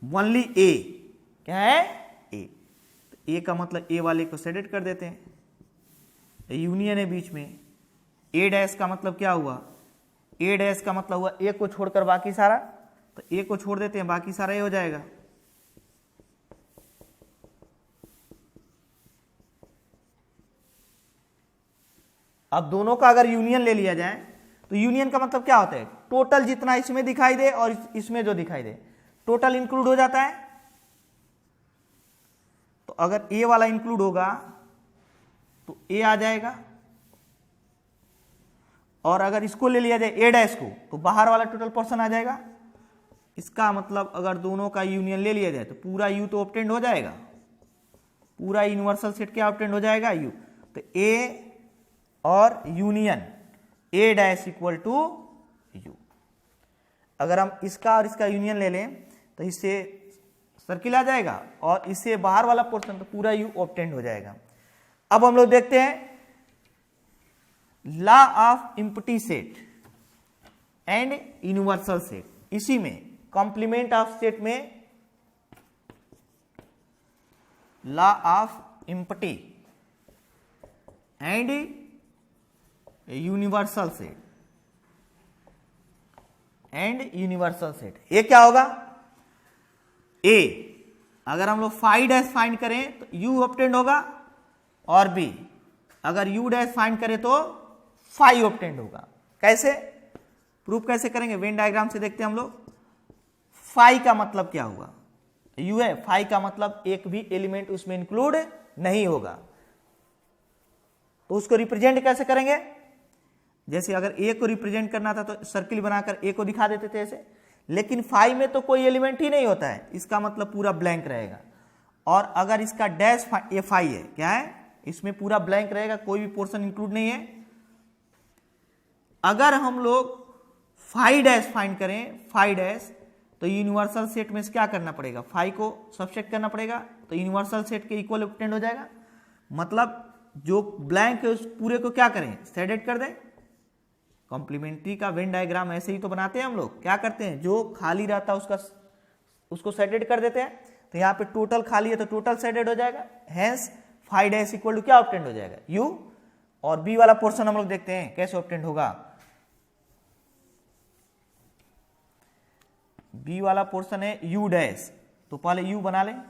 ओनली ए, क्या है, ए। तो ए का मतलब ए वाले को सेलेक्ट कर देते हैं, यूनियन है बीच में। ए डैश का मतलब क्या हुआ, ए डैश का मतलब हुआ ए को छोड़कर बाकी सारा, तो ए को छोड़ देते हैं, बाकी सारा ए हो जाएगा। अब दोनों का अगर यूनियन ले लिया जाए तो यूनियन का मतलब क्या होता है, टोटल जितना इसमें दिखाई दे और इसमें जो दिखाई दे टोटल इंक्लूड हो जाता है। तो अगर ए वाला इंक्लूड होगा तो ए आ जाएगा, और अगर इसको ले लिया जाए ए डैश को तो बाहर वाला टोटल पोर्शन आ जाएगा। इसका मतलब अगर दोनों का यूनियन ले लिया जाए तो पूरा यू तो ऑब्टेंड हो जाएगा, पूरा यूनिवर्सल सेट क्या ऑब्टेंड हो जाएगा, यू। तो ए और union A dash equal to U. अगर हम इसका और इसका यूनियन ले लें तो इससे सर्किल आ जाएगा, और इससे बाहर वाला पोर्शन तो पूरा यू ऑब्टेंड हो जाएगा। अब हम लोग देखते हैं law of empty set and universal set. इसी में कॉम्प्लीमेंट ऑफ सेट में law of empty and universal set ये क्या होगा, ए अगर हम लोग फाइव डैश फाइंड करें तो यू ऑब्टेंड होगा, और बी अगर यू डैश फाइंड करें तो 5 ऑब्टेंड होगा। कैसे प्रूफ कैसे करेंगे, वेन डायग्राम से देखते हैं हम लोग। 5 का मतलब क्या हुआ, यू है, 5 का मतलब एक भी एलिमेंट उसमें इंक्लूड नहीं होगा। तो उसको रिप्रेजेंट कैसे करेंगे, जैसे अगर ए को रिप्रेजेंट करना था तो सर्किल बनाकर ए को दिखा देते थे ऐसे, लेकिन 5 में तो कोई एलिमेंट ही नहीं होता है, इसका मतलब पूरा ब्लैंक रहेगा। और अगर इसका डैश ये 5 है, क्या है, इसमें पूरा ब्लैंक रहेगा, कोई भी पोर्शन इंक्लूड नहीं है। अगर हम लोग 5 डैश फाइंड करें, 5 डैश, तो यूनिवर्सल सेट में से क्या करना पड़ेगा, 5 को सबसेट करना पड़ेगा, तो यूनिवर्सल सेट के इक्वल ऑब्टेंड हो जाएगा। मतलब जो ब्लैंक है उस पूरे को क्या करें, शेडेड कर दें। कॉम्प्लीमेंट्री का वेन डायग्राम ऐसे ही तो बनाते हैं हम लोग, क्या करते हैं, जो खाली रहता है उसको शेडेड कर देते हैं। तो यहाँ पे टोटल खाली है तो टोटल शेडेड हो जाएगा, हेंस 5 डैश इक्वल टू क्या ऑब्टेंड हो जाएगा, यू। और बी वाला पोर्शन हम लोग देखते हैं कैसे ऑब्टेंड होगा। बी वाला पोर्शन है यू डैश, तो पहले यू बना लें,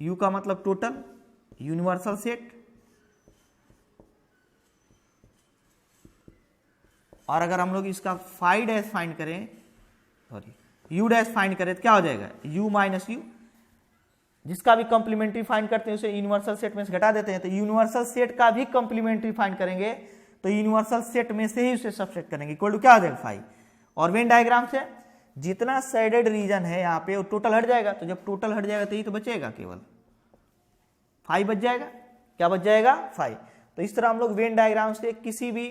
यू का मतलब टोटल यूनिवर्सल सेट। और अगर हम लोग इसका 5 डैश फाइंड करें, सॉरी यू डैश फाइंड करें तो क्या हो जाएगा, यू माइनस यू। जिसका भी कॉम्प्लीमेंट्री फाइंड करते हैं उसे यूनिवर्सल सेट में से घटा देते हैं। तो यूनिवर्सल सेट का भी कॉम्प्लीमेंट्री फाइंड करेंगे तो यूनिवर्सल सेट में से ही उसे सबसेट करेंगे, इक्वल टू क्या हो जाएगा 5। और वेन डायग्राम से जितना शेडेड रीजन है यहाँ पे वो टोटल हट जाएगा, तो जब टोटल हट जाएगा तो ये तो बचेगा, केवल 5 बच जाएगा। क्या बच जाएगा, 5। तो इस तरह हम लोग वेन डायग्राम से किसी भी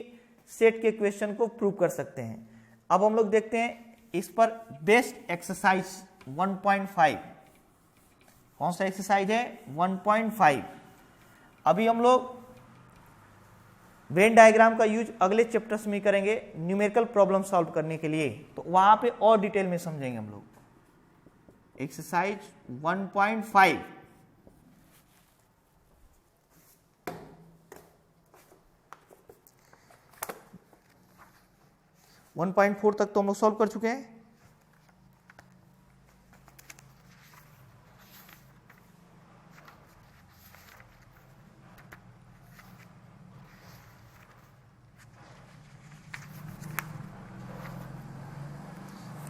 सेट के क्वेश्चन को प्रूव कर सकते हैं। अब हम लोग देखते हैं इस पर बेस्ट एक्सरसाइज 1.5 कौन सा एक्सरसाइज है 1.5। अभी हम लोग वेन डायग्राम का यूज अगले चैप्टर्स में करेंगे न्यूमेरिकल प्रॉब्लम सॉल्व करने के लिए, तो वहां पे और डिटेल में समझेंगे हम लोग। एक्सरसाइज 1.5 1.4 तक तो हम लोग सॉल्व कर चुके हैं।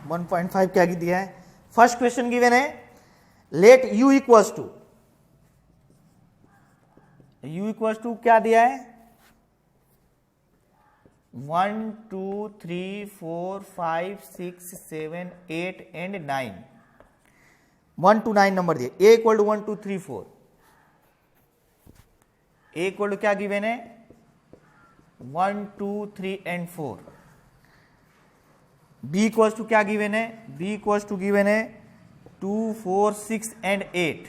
वन 1.5 क्या दिया है, फर्स्ट क्वेश्चन गिवन है, लेट u इक्वल्स टू क्या दिया है 1 2 3 4 5 6 7 8 एंड 9, 1 to 9 नंबर दिए। a equal to 1 2 3 4, a equal to क्या गिवन है 1 2 3 एंड 4। b इक्वल्स टू क्या गिवन है, b इक्वल्स टू गिवन है 2 4 6 एंड 8,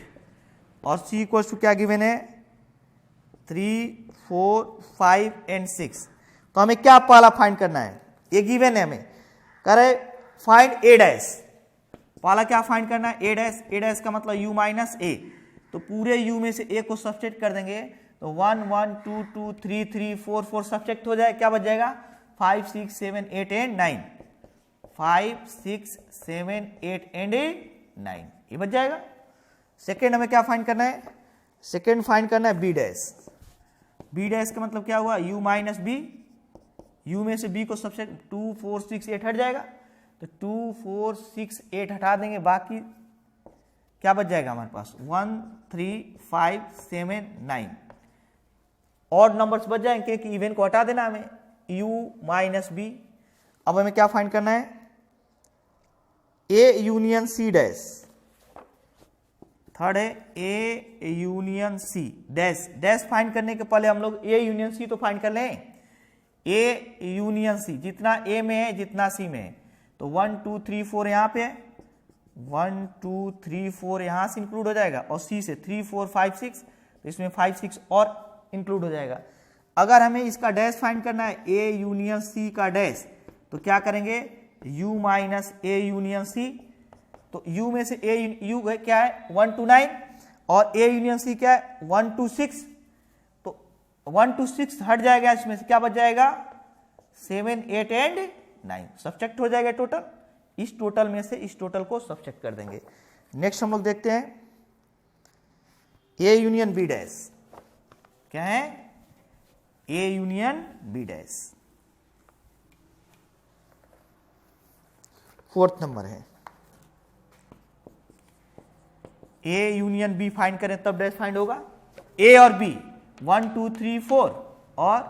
और c इक्वल्स टू क्या गिवन है 3 4 5 एंड 6। तो हमें क्या पहला फाइंड करना है, ये गिवन है, हमें करे फाइंड a डैश। पहला क्या फाइंड करना है a डैश, a डैश का मतलब u माइनस a, तो पूरे u में से a को सब्सट्रैक्ट कर देंगे, तो 1 1 2 2 3 3 4 4 सब्सट्रैक्ट हो जाए, क्या बच जाएगा 5 6 7 8 एंड 9, 5 6 7 8 एंड 9, ये बच जाएगा। सेकेंड हमें क्या फाइंड करना है, सेकेंड फाइंड करना है b डैश। b डैश का मतलब क्या हुआ u माइनस b, u में से b को सब्सट्रैक्ट 2 4 6 8 हट जाएगा, तो 2 4 6 8 हटा देंगे, बाकी क्या बच जाएगा हमारे पास 1 3 5 7 9, और नंबर्स बच जाएंगे कि इवन को हटा देना हमें u माइनस b। अब हमें क्या फाइंड करना है a union c dash, third है a union c dash. Dash find करने के पहले हम लोग a यूनियन c तो फाइंड कर लें, a यूनियन c जितना a में है जितना c में है, तो 1 2 3 4 यहाँ पे 1 2 3 4 यहाँ से इंक्लूड हो जाएगा, और c से 3 4 5 6, तो इसमें 5 6 और इंक्लूड हो जाएगा। अगर हमें इसका डैश फाइंड करना है a यूनियन c का डैश, तो क्या करेंगे u minus a union c, तो u में से u क्या है 1 to 9, और a यूनियन c क्या है 1 to 6, तो 1 to 6 हट जाएगा, इसमें से क्या बच जाएगा 7 8 एंड 9, सब्सट्रैक्ट हो जाएगा टोटल। इस टोटल में से इस टोटल को सब्सट्रैक्ट कर देंगे। नेक्स्ट हम लोग देखते हैं a यूनियन b डैश, क्या है a union b dash, fourth number है। a यूनियन b फाइंड करें तब डैश फाइंड होगा, a और b 1 2 3 4 और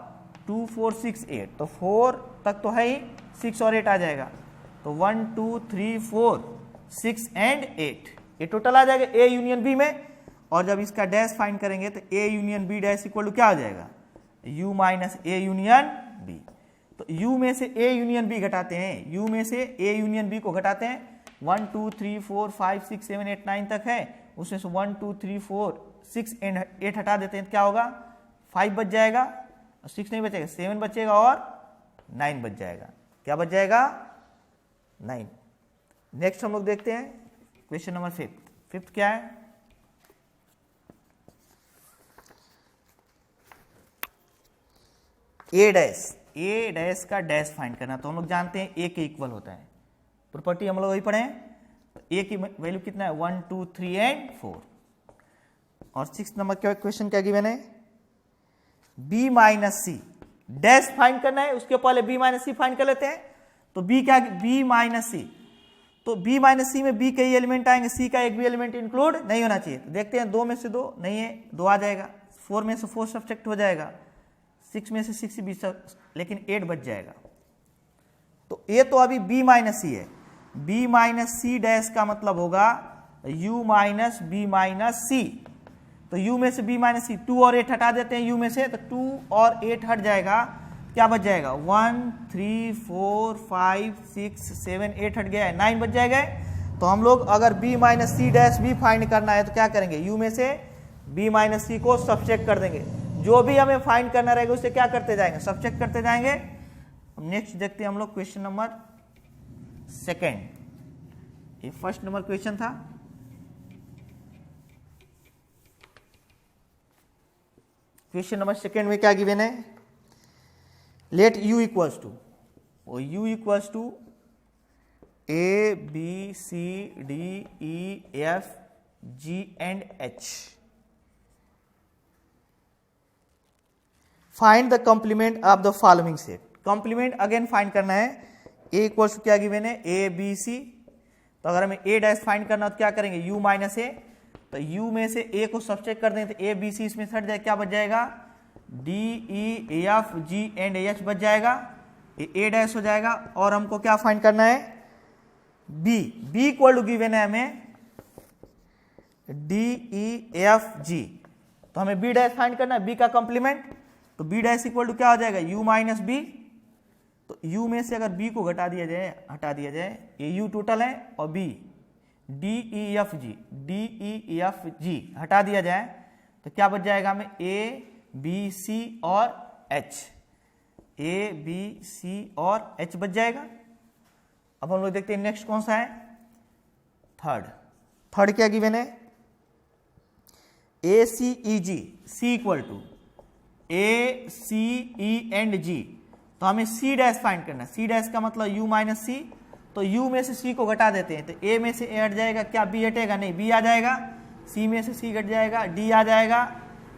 2 4 6 8, तो 4 तक तो है ही, 6 और 8 आ जाएगा, तो 1 2 3 4 6 एंड 8, ये टोटल आ जाएगा a यूनियन b में। और जब इसका डैश फाइंड करेंगे तो a union b dash equal to क्या हो जाएगा u minus a union b। तो u में से a यूनियन b घटाते हैं, u में से a यूनियन b को घटाते हैं, 1 2 3 4 5 6 7 8 9 तक है, उसमें से 1 2 3 4 6 एंड 8 हटा देते हैं, तो क्या होगा 5 बच जाएगा, 6 नहीं बचेगा 7 बचेगा, और 9 बच जाएगा, क्या बच जाएगा 9। नेक्स्ट हम लोग देखते हैं क्वेश्चन नंबर 5। फिफ्थ क्या है a डैश का डैश फाइंड करना, तो हम लोग जानते हैं a के इक्वल होता है, प्रॉपर्टी हम लोग वही पढ़े हैं। तो a की वैल्यू कितना है 1 2 3 एंड 4। और 6 नंबर क्या क्वेश्चन क्या गिवन है b minus c dash find करना है, उसके पहले b माइनस c फाइंड कर लेते हैं। तो b क्या b माइनस c, तो b माइनस c में b के ही एलिमेंट आएंगे, c का एक भी एलिमेंट इंक्लूड नहीं होना चाहिए। तो देखते हैं 2 में से 2 नहीं है, 2 आ जाएगा, 4 में से 4 सब्ट्रैक्ट हो जाएगा, 6 में से 6 भी, लेकिन 8 बच जाएगा। तो ये तो अभी b माइनस c है, b माइनस c डैश का मतलब होगा u minus b minus c। तो u में से b माइनस c, 2 और 8 हटा देते हैं u में से, तो 2 और 8 हट जाएगा, क्या बच जाएगा 1 3 4 5 6 7 8 हट गया है, 9 बच जाएगा। तो हम लोग अगर b माइनस सी डैश भी फाइंड करना है तो क्या करेंगे, u में से b माइनस सी को सब्ट्रैक्ट कर देंगे। जो भी हमें फाइंड करना रहेगा उसे क्या करते जाएंगे, सब्ट्रैक्ट करते जाएंगे। नेक्स्ट देखते हैं हम लोग क्वेश्चन नंबर सेकेंड। ये फर्स्ट नंबर क्वेश्चन था। क्वेश्चन नंबर सेकेंड में क्या गिवन है, let u equals to, u equals to A B C D E F G and H। Find the complement of the following set. Complement again find करना है। A equals to क्या given है, A B C। तो अगर हमें A dash find करना हो तो क्या करेंगे, U माइनस A। तो U में से A को सब्ट्रैक्ट कर देंगे तो A B C इसमें हट जाए, क्या बच जाएगा, D E F G and H बच जाएगा, ये A डैश हो जाएगा। और हमको क्या फाइंड करना है, B इक्वल टू गिवन है हमें D E F G। तो हमें B डैश फाइंड करना है, B का कॉम्प्लीमेंट। तो B डैश इक्वल टू क्या हो जाएगा, U माइनस B। तो U में से अगर B को हटा दिया जाए, ये U टोटल है और B D E F G हटा दिया जाए तो क्या बच जाएगा हमें, A B C और H, A B C और H बच जाएगा। अब हम लोग देखते हैं नेक्स्ट कौन सा है, थर्ड क्या गिवन है, A C E G, C equal to A C E and G। तो हमें C डैश फाइंड करना है। C डैश का मतलब U माइनस C। तो U में से C को घटा देते हैं तो A में से A हट जाएगा, क्या B हटेगा, नहीं B आ जाएगा। C में से C घट जाएगा, D आ जाएगा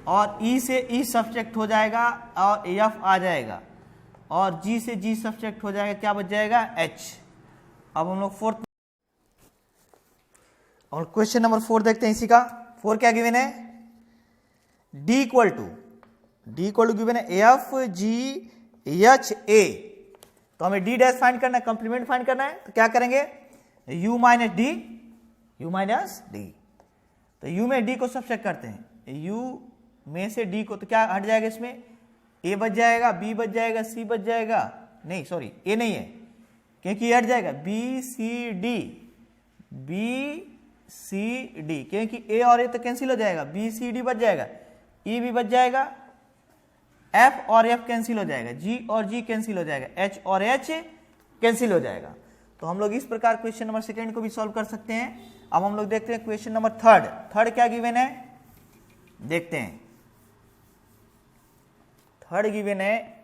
और E से E सब्ट्रैक्ट हो जाएगा और F आ जाएगा और G से G सब्ट्रैक्ट हो जाएगा, क्या बच जाएगा, H। अब हम लोग फोर्थ और क्वेश्चन नंबर 4 देखते हैं। इसी का 4 क्या गिवन है, D इक्वल टू गिवन है F G H A। तो हमें D डैश फाइंड करना है, कॉम्प्लीमेंट फाइंड करना है। तो क्या करेंगे, U माइनस D। तो U में D को सब्ट्रैक्ट करते हैं, U में से D को, तो क्या हट जाएगा इसमें, A बच जाएगा, B बच जाएगा, C बच जाएगा, नहीं सॉरी A नहीं है क्योंकि ये हट जाएगा, B C D क्योंकि A और A तो कैंसिल हो जाएगा, B C D बच जाएगा, E भी बच जाएगा, F और F कैंसिल हो जाएगा, G और G कैंसिल हो जाएगा, H और H कैंसिल हो जाएगा। तो हम लोग इस प्रकार क्वेश्चन नंबर सेकेंड को भी सॉल्व कर सकते हैं। अब हम लोग देखते हैं क्वेश्चन नंबर थर्ड क्या गिवन है, देखते हैं। थर्ड गिवन है,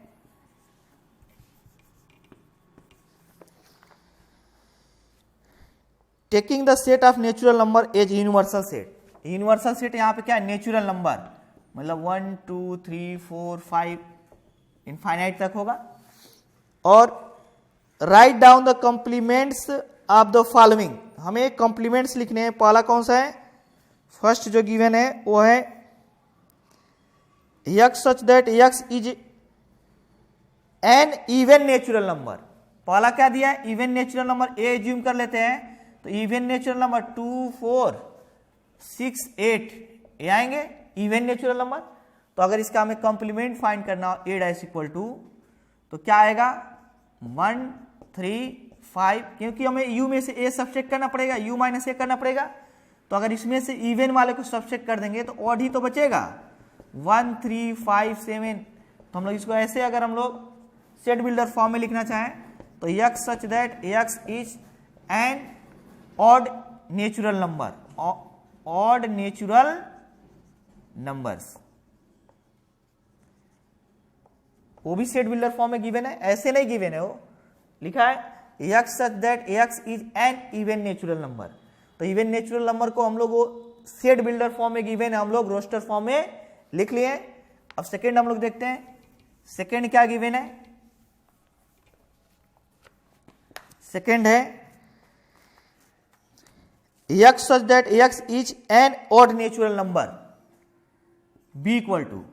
taking the set of natural number as universal set. Universal set यहाँ पे क्या है, नेचुरल नंबर, मतलब 1 2 3 4 5 इनफाइनाइट तक होगा। और right down the complements of the following. हमें कॉम्प्लीमेंट्स लिखने हैं। पहला कौन सा है, फर्स्ट जो गिवन है वो है x such that x is N even natural number. पहला क्या दिया है, इवन नेचुरल नंबर, ए एज्यूम कर लेते हैं। तो इवन नेचुरल नंबर 2 4 6 8 ये आएंगे इवन नेचुरल नंबर। तो अगर इसका हमें कॉम्प्लीमेंट फाइंड करना हो ए डैश इक्वल टू, तो क्या आएगा 1 3 5, क्योंकि हमें u में से a सब्ट्रैक्ट करना पड़ेगा, u माइनस a करना पड़ेगा। तो अगर इसमें से इवन वाले को सब्ट्रैक्ट कर देंगे तो ऑड ही तो बचेगा, 1 3 5 7। तो हम लोग इसको ऐसे अगर हम लोग सेट बिल्डर फॉर्म में लिखना चाहें तो x such that x is an odd natural number, odd natural numbers, वो भी सेट बिल्डर फॉर्म में गिवन है, ऐसे नहीं गिवन है, वो लिखा है x such that x is N even natural number. तो इवन नेचुरल नंबर को हम लोग वो सेट बिल्डर फॉर्म में गिवन है, हम लोग रोस्टर फॉर्म में लिख लिए। अब सेकेंड हम लोग देखते हैं, सेकेंड क्या गिवन है, सेकेंड है x such that x is an odd natural number, b equal to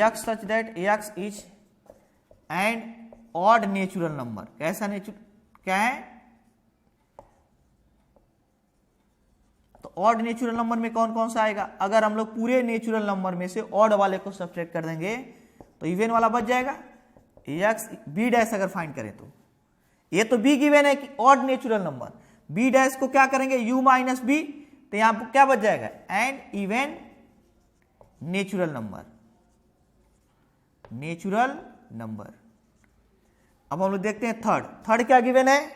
x such that x is an odd natural number. कैसा नेचुरल, क्या है, तो ऑड नेचुरल नंबर में कौन कौन सा आएगा, अगर हम लोग पूरे नेचुरल नंबर में से ऑड वाले को सब्ट्रैक्ट कर देंगे तो इवन वाला बच जाएगा। x b डैश अगर फाइंड करें तो ये तो b गिवन है कि odd natural number, B dash को क्या करेंगे, u माइनस बी, तो यहां पर क्या बच जाएगा, and even natural number, natural number. अब हम लोग देखते हैं थर्ड क्या गिवन है,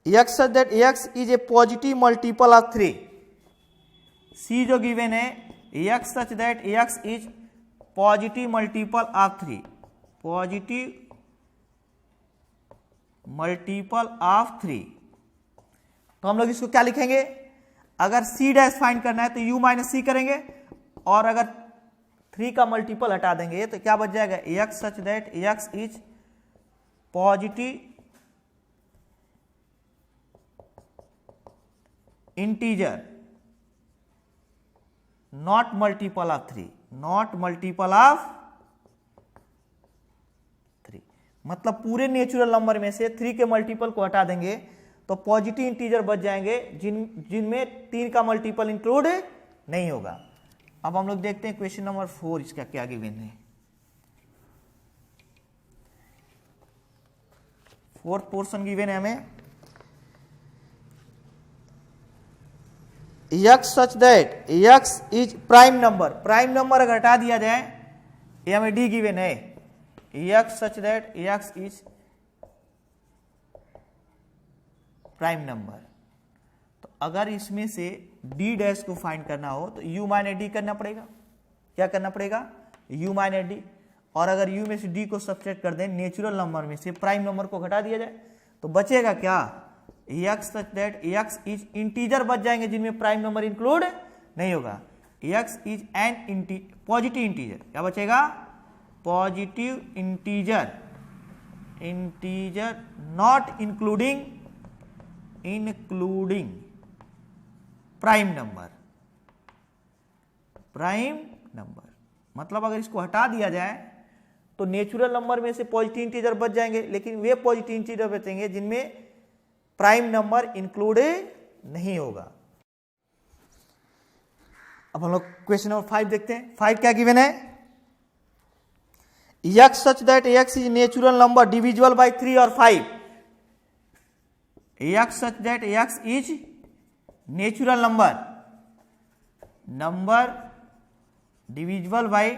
x such that x is a positive multiple of 3। सी जो गिवन है, x such that x is positive multiple of 3, positive multiple of 3। तो हम लोग इसको क्या लिखेंगे, अगर c डैश फाइंड करना है तो u माइनस सी करेंगे, और अगर 3 का मल्टीपल हटा देंगे तो क्या बच जाएगा, x such that x is positive integer not multiple of 3, not multiple of 3। मतलब पूरे नेचुरल नंबर में से 3 के मल्टीपल को हटा देंगे तो पॉजिटिव इंटीजर बच जाएंगे जिनमें 3 का मल्टीपल इंक्लूड नहीं होगा। अब हम लोग देखते हैं क्वेश्चन नंबर 4, इसका क्या गिवन है। फोर्थ पोर्शन गिवन है हमें, x such that x is prime number, prime number अगर हटा दिया जाए, ये हमें d गिवन है, x such that x is prime number. तो अगर इसमें से d डैश को फाइंड करना हो तो u माइनस d करना पड़ेगा, क्या करना पड़ेगा, u माइनस d। और अगर u में से d को सब्ट्रैक्ट कर दें, नेचुरल नंबर में से प्राइम नंबर को घटा दिया जाए तो बचेगा क्या, x such that x is integer बच जाएंगे जिनमें प्राइम नंबर इंक्लूड नहीं होगा, x is an positive integer, क्या बचेगा, positive integer, integer not including prime number, prime number. मतलब अगर इसको हटा दिया जाए तो नेचुरल नंबर में से पॉजिटिव इंटीजर बच जाएंगे, लेकिन वे पॉजिटिव इंटीजर बचेंगे जिनमें प्राइम नंबर इंक्लूड नहीं होगा। अब हम लोग क्वेश्चन नंबर 5 देखते हैं। 5 क्या गिवन है, x such that x is natural number divisible by 3 और 5। x such that x is natural number divisible by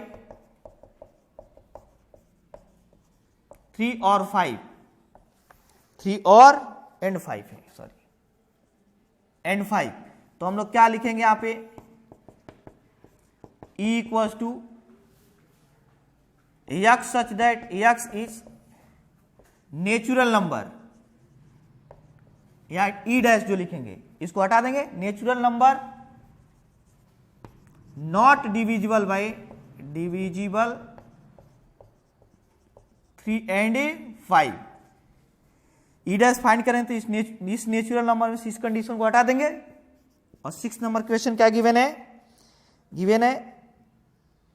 3 और 5, 3 और एंड 5 है, सॉरी एंड 5। तो हम लोग क्या लिखेंगे यहां पे, e equals to x such that x is natural number, या e डैश जो लिखेंगे इसको हटा देंगे, natural number not divisible by 3 and 5। E dash find करें तो इस नेचुरल नंबर में से इस कंडीशन को हटा देंगे। और 6 नंबर क्वेश्चन क्या गिवन है, गिवन है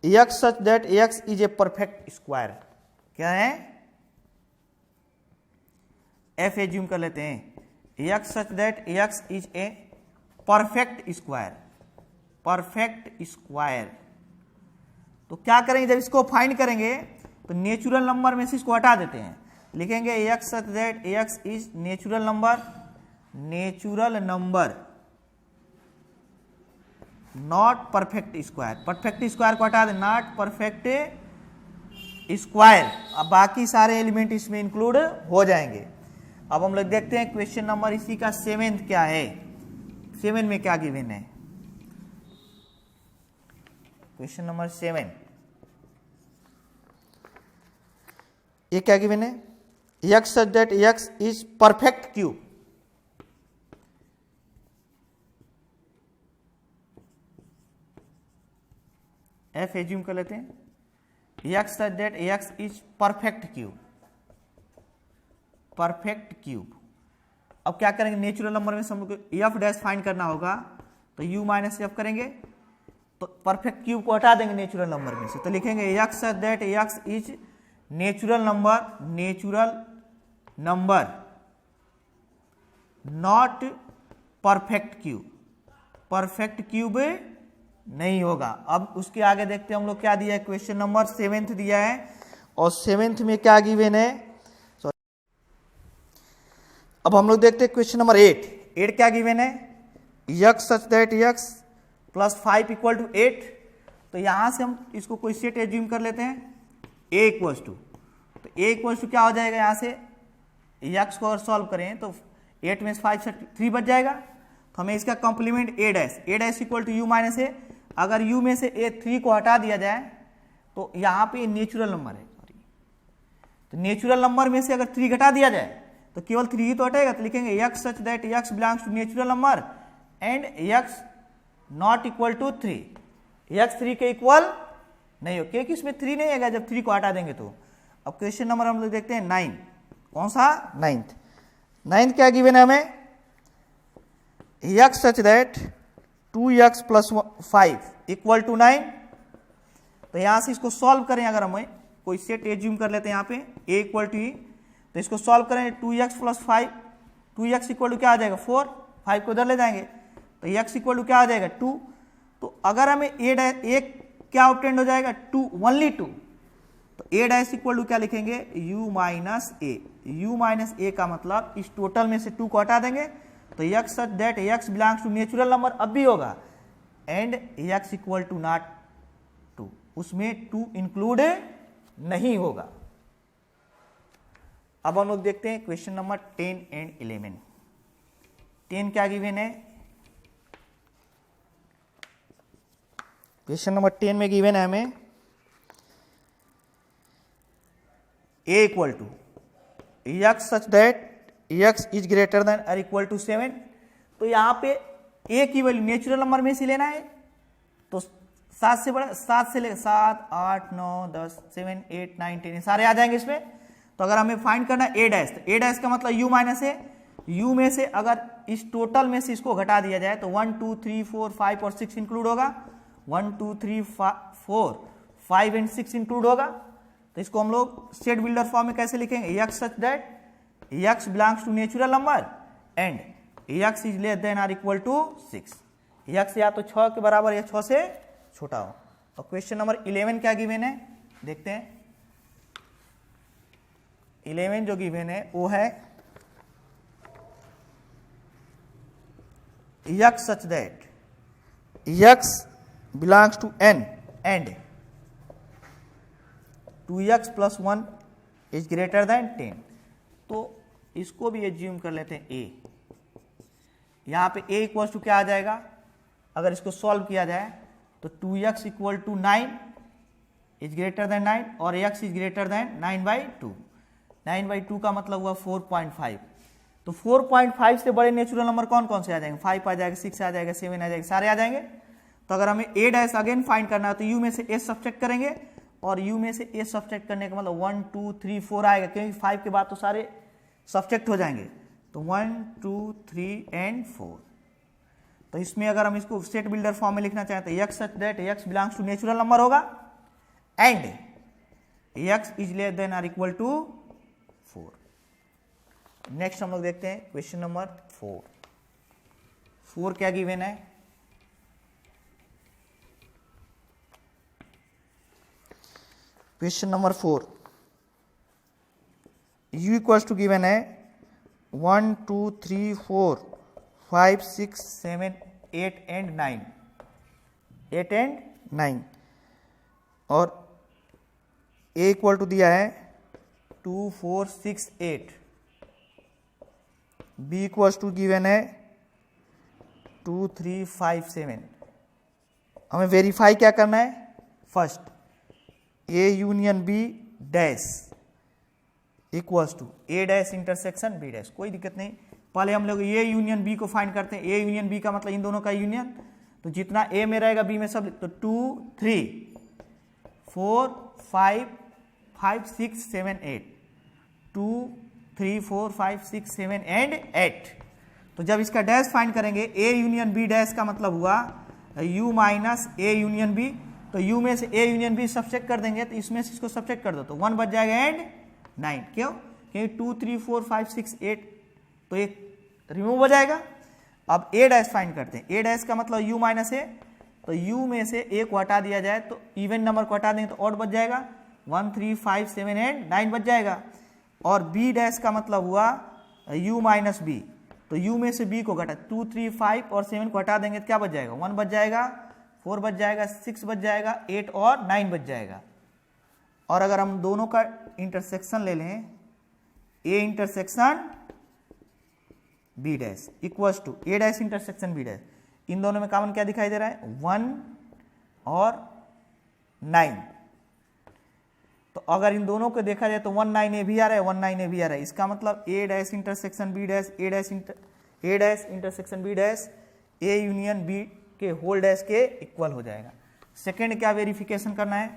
x such that x is a perfect square. क्या है, f एज्यूम कर लेते हैं, x such that x is a perfect square, perfect square. तो क्या करेंगे, जब इसको फाइंड करेंगे तो नेचुरल नंबर में से इसको हटा देते हैं, लिखेंगे x such that x is natural number not perfect square. Perfect square को हटा दें, नॉट परफेक्ट स्क्वायर। अब बाकी सारे एलिमेंट इसमें इंक्लूड हो जाएंगे। अब हम लोग देखते हैं क्वेश्चन नंबर इसी का 7 क्या है, 7 में क्या गिवन है। क्वेश्चन नंबर 7, ये क्या गिवन है, x such that x is perfect cube। f assume कर लेते हैं, x such that x is perfect cube, perfect cube. अब क्या करेंगे, नेचुरल नंबर में से हम लोग f डैश फाइंड करना होगा तो u माइनस एफ करेंगे, तो परफेक्ट क्यूब को हटा देंगे नेचुरल नंबर में से, तो लिखेंगे x such that x is natural number not perfect cube, perfect cube नहीं होगा। अब उसके आगे देखते हैं हम लोग क्या दिया है, क्वेश्चन नंबर 7 दिया है, और 7 में क्या गिवन है, अब हम लोग देखते हैं क्वेश्चन नंबर 8 क्या गिवन है, x such that x plus 5 equal to 8। तो यहां से हम इसको कोई सेट एज्यूम कर लेते हैं a इक्वल्स टू, तो a इक्वल्स टू क्या हो जाएगा, यहां से x को अगर सॉल्व करें तो 8 में 5 से 3 बच जाएगा। तो हमें इसका complement a dash equal to u minus A, अगर u में से a 3 को हटा दिया जाए तो यहाँ पे नेचुरल नंबर है, सॉरी, तो नेचुरल नंबर में से अगर 3 घटा दिया जाए तो केवल 3 ही तो हटेगा, तो लिखेंगे x such that x belongs to natural number and x not equal to 3, x 3 के इक्वल नहीं हो, क्योंकि इसमें 3 नहीं आएगा जब 3 को हटा देंगे तो। अब क्वेश्चन नंबर हम लोग देखते हैं 9, कौन सा, 9th क्या गिवन है हमें, x such that 2x plus 5 equal to 9। तो यहां से इसको सॉल्व करें, अगर हमें कोई सेट एज्यूम कर लेते हैं यहाँ पे a इक्वल टू, तो इसको सॉल्व करें 2x plus 5, 2x equal to क्या आ जाएगा 4, 5 को इधर ले जाएंगे तो x इक्वल टू क्या आ जाएगा 2। तो अगर हमें a क्या ऑब्टेंड हो जाएगा 2, ओनली 2, तो a डैश इक्वल टू क्या लिखेंगे u minus A, u minus ए का मतलब इस टोटल में से 2 को हटा देंगे तो x such that x belongs to natural number अब भी होगा and x equal to not 2, उसमें 2 इंक्लूड नहीं होगा। अब हम लोग देखते हैं क्वेश्चन नंबर 10 एंड 11। 10 क्या गिवन है, क्वेश्चन नंबर 10 में गिवन है हमें a equal to x such that x is greater than और इक्वल टू 7। तो यहां पे a की वैल्यू नेचुरल नंबर में से लेना है, तो 7 से बड़ा, 7 से लेकर 7, 8, 9, 10, 7, 8, 9, 10 सारे आ जाएंगे इसमें। तो अगर हमें फाइंड करना है a डैश, तो a डैश का मतलब u माइनस है, u में से अगर इस टोटल में से इसको घटा दिया जाए तो 1, 2, 3, 4, 5 और 6 इंक्लूड होगा, 1, 2, 3, 4, 5 एंड 6 इंक्लूड होगा। तो इसको हम लोग सेट बिल्डर फॉर्म में कैसे लिखेंगे, x such that x belongs to natural number and x is less than और इक्वल टू 6, x या तो 6 के बराबर या 6 से छोटा हो। तो क्वेश्चन नंबर 11 क्या गिवन है, देखते हैं। 11 जो गिवन है वो है x such that x belongs to n and 2x plus 1 is greater than 10। तो इसको भी एज्यूम कर लेते हैं a, यहां पे a इक्वल टू क्या आ जाएगा, अगर इसको सॉल्व किया जाए तो 2x equal to 9 is greater than 9 और x इज ग्रेटर देन 9/2, 9/2 का मतलब हुआ 4.5। तो 4.5 से बड़े नेचुरल नंबर कौन कौन से आ जाएंगे, 5 आ जाएगा, 6 आ जाएगा, 7 आ जाएगा, सारे आ जाएंगे। तो अगर हमें a डैश अगेन फाइंड करना है तो u में से a सब्ट्रैक्ट करेंगे और u में से a सब्ट्रैक्ट करने का मतलब 1, 2, 3, 4 आएगा, क्योंकि 5 के बाद तो सारे सब्ट्रैक्ट हो जाएंगे। तो 1, 2, 3 एंड 4। तो इसमें अगर हम इसको सेट बिल्डर फॉर्म में लिखना चाहते हैं x such that x belongs to natural number होगा and x is less than और इक्वल टू 4। नेक्स्ट हम लोग देखते हैं क्वेश्चन नंबर 4 क्या गिवन है, question number 4 u equals to given है 1, 2, 3, 4, 5, 6, 7, 8 एंड 9, 8 एंड 9 और a इक्वल टू दिया है 2, 4, 6, 8, b इक्वल्स टू गिवन है 2, 3, 5, 7। हमें वेरीफाई क्या करना है, first a union b dash equals to a dash intersection b dash, कोई दिक्कत नहीं। पहले हम लोग a यूनियन b को फाइंड करते हैं, a यूनियन b का मतलब इन दोनों का यूनियन, तो जितना a में रहेगा b में सब, तो 2, 3, 4, 5, 5, 6, 7, 8, 2, 3, 4, 5, 6, 7 एंड 8। तो जब इसका डैश फाइंड करेंगे a यूनियन b डैश का मतलब हुआ u minus a union b, तो u में से a यूनियन b सब्ट्रैक्ट कर देंगे तो इसमें से इसको सब्ट्रैक्ट कर दो तो 1 बच जाएगा एंड 9, क्यों, क्योंकि 2, 3, 4, 5, 6, 8 तो एक रिमूव हो जाएगा। अब a डैश फाइंड करते हैं, a डैश का मतलब u माइनस a, तो u में से a को हटा दिया जाए तो इवन नंबर को हटा देंगे तो ऑड बच जाएगा, 1, 3, 5, 7 एंड 9 बच जाएगा। और b डैश का मतलब हुआ u माइनस बी, तो u में से b को घटा 2 3 5 और 7 को हटा देंगे तो क्या बच जाएगा, 1 बच जाएगा, 4 बच जाएगा, 6 बच जाएगा, 8 और 9 बच जाएगा। और अगर हम दोनों का इंटरसेक्शन ले लें, a intersection b dash equals to a dash intersection b dash, इन दोनों में कॉमन क्या दिखाई दे रहा है, 1 और 9। तो अगर इन दोनों को देखा जाए तो 1 9 ए भी आ रहा है, 1 9 ए भी आ रहा है, इसका मतलब a dash intersection b dash, a dash intersection b dash a union b के होल डैश के इक्वल हो जाएगा। सेकंड क्या वेरिफिकेशन करना है,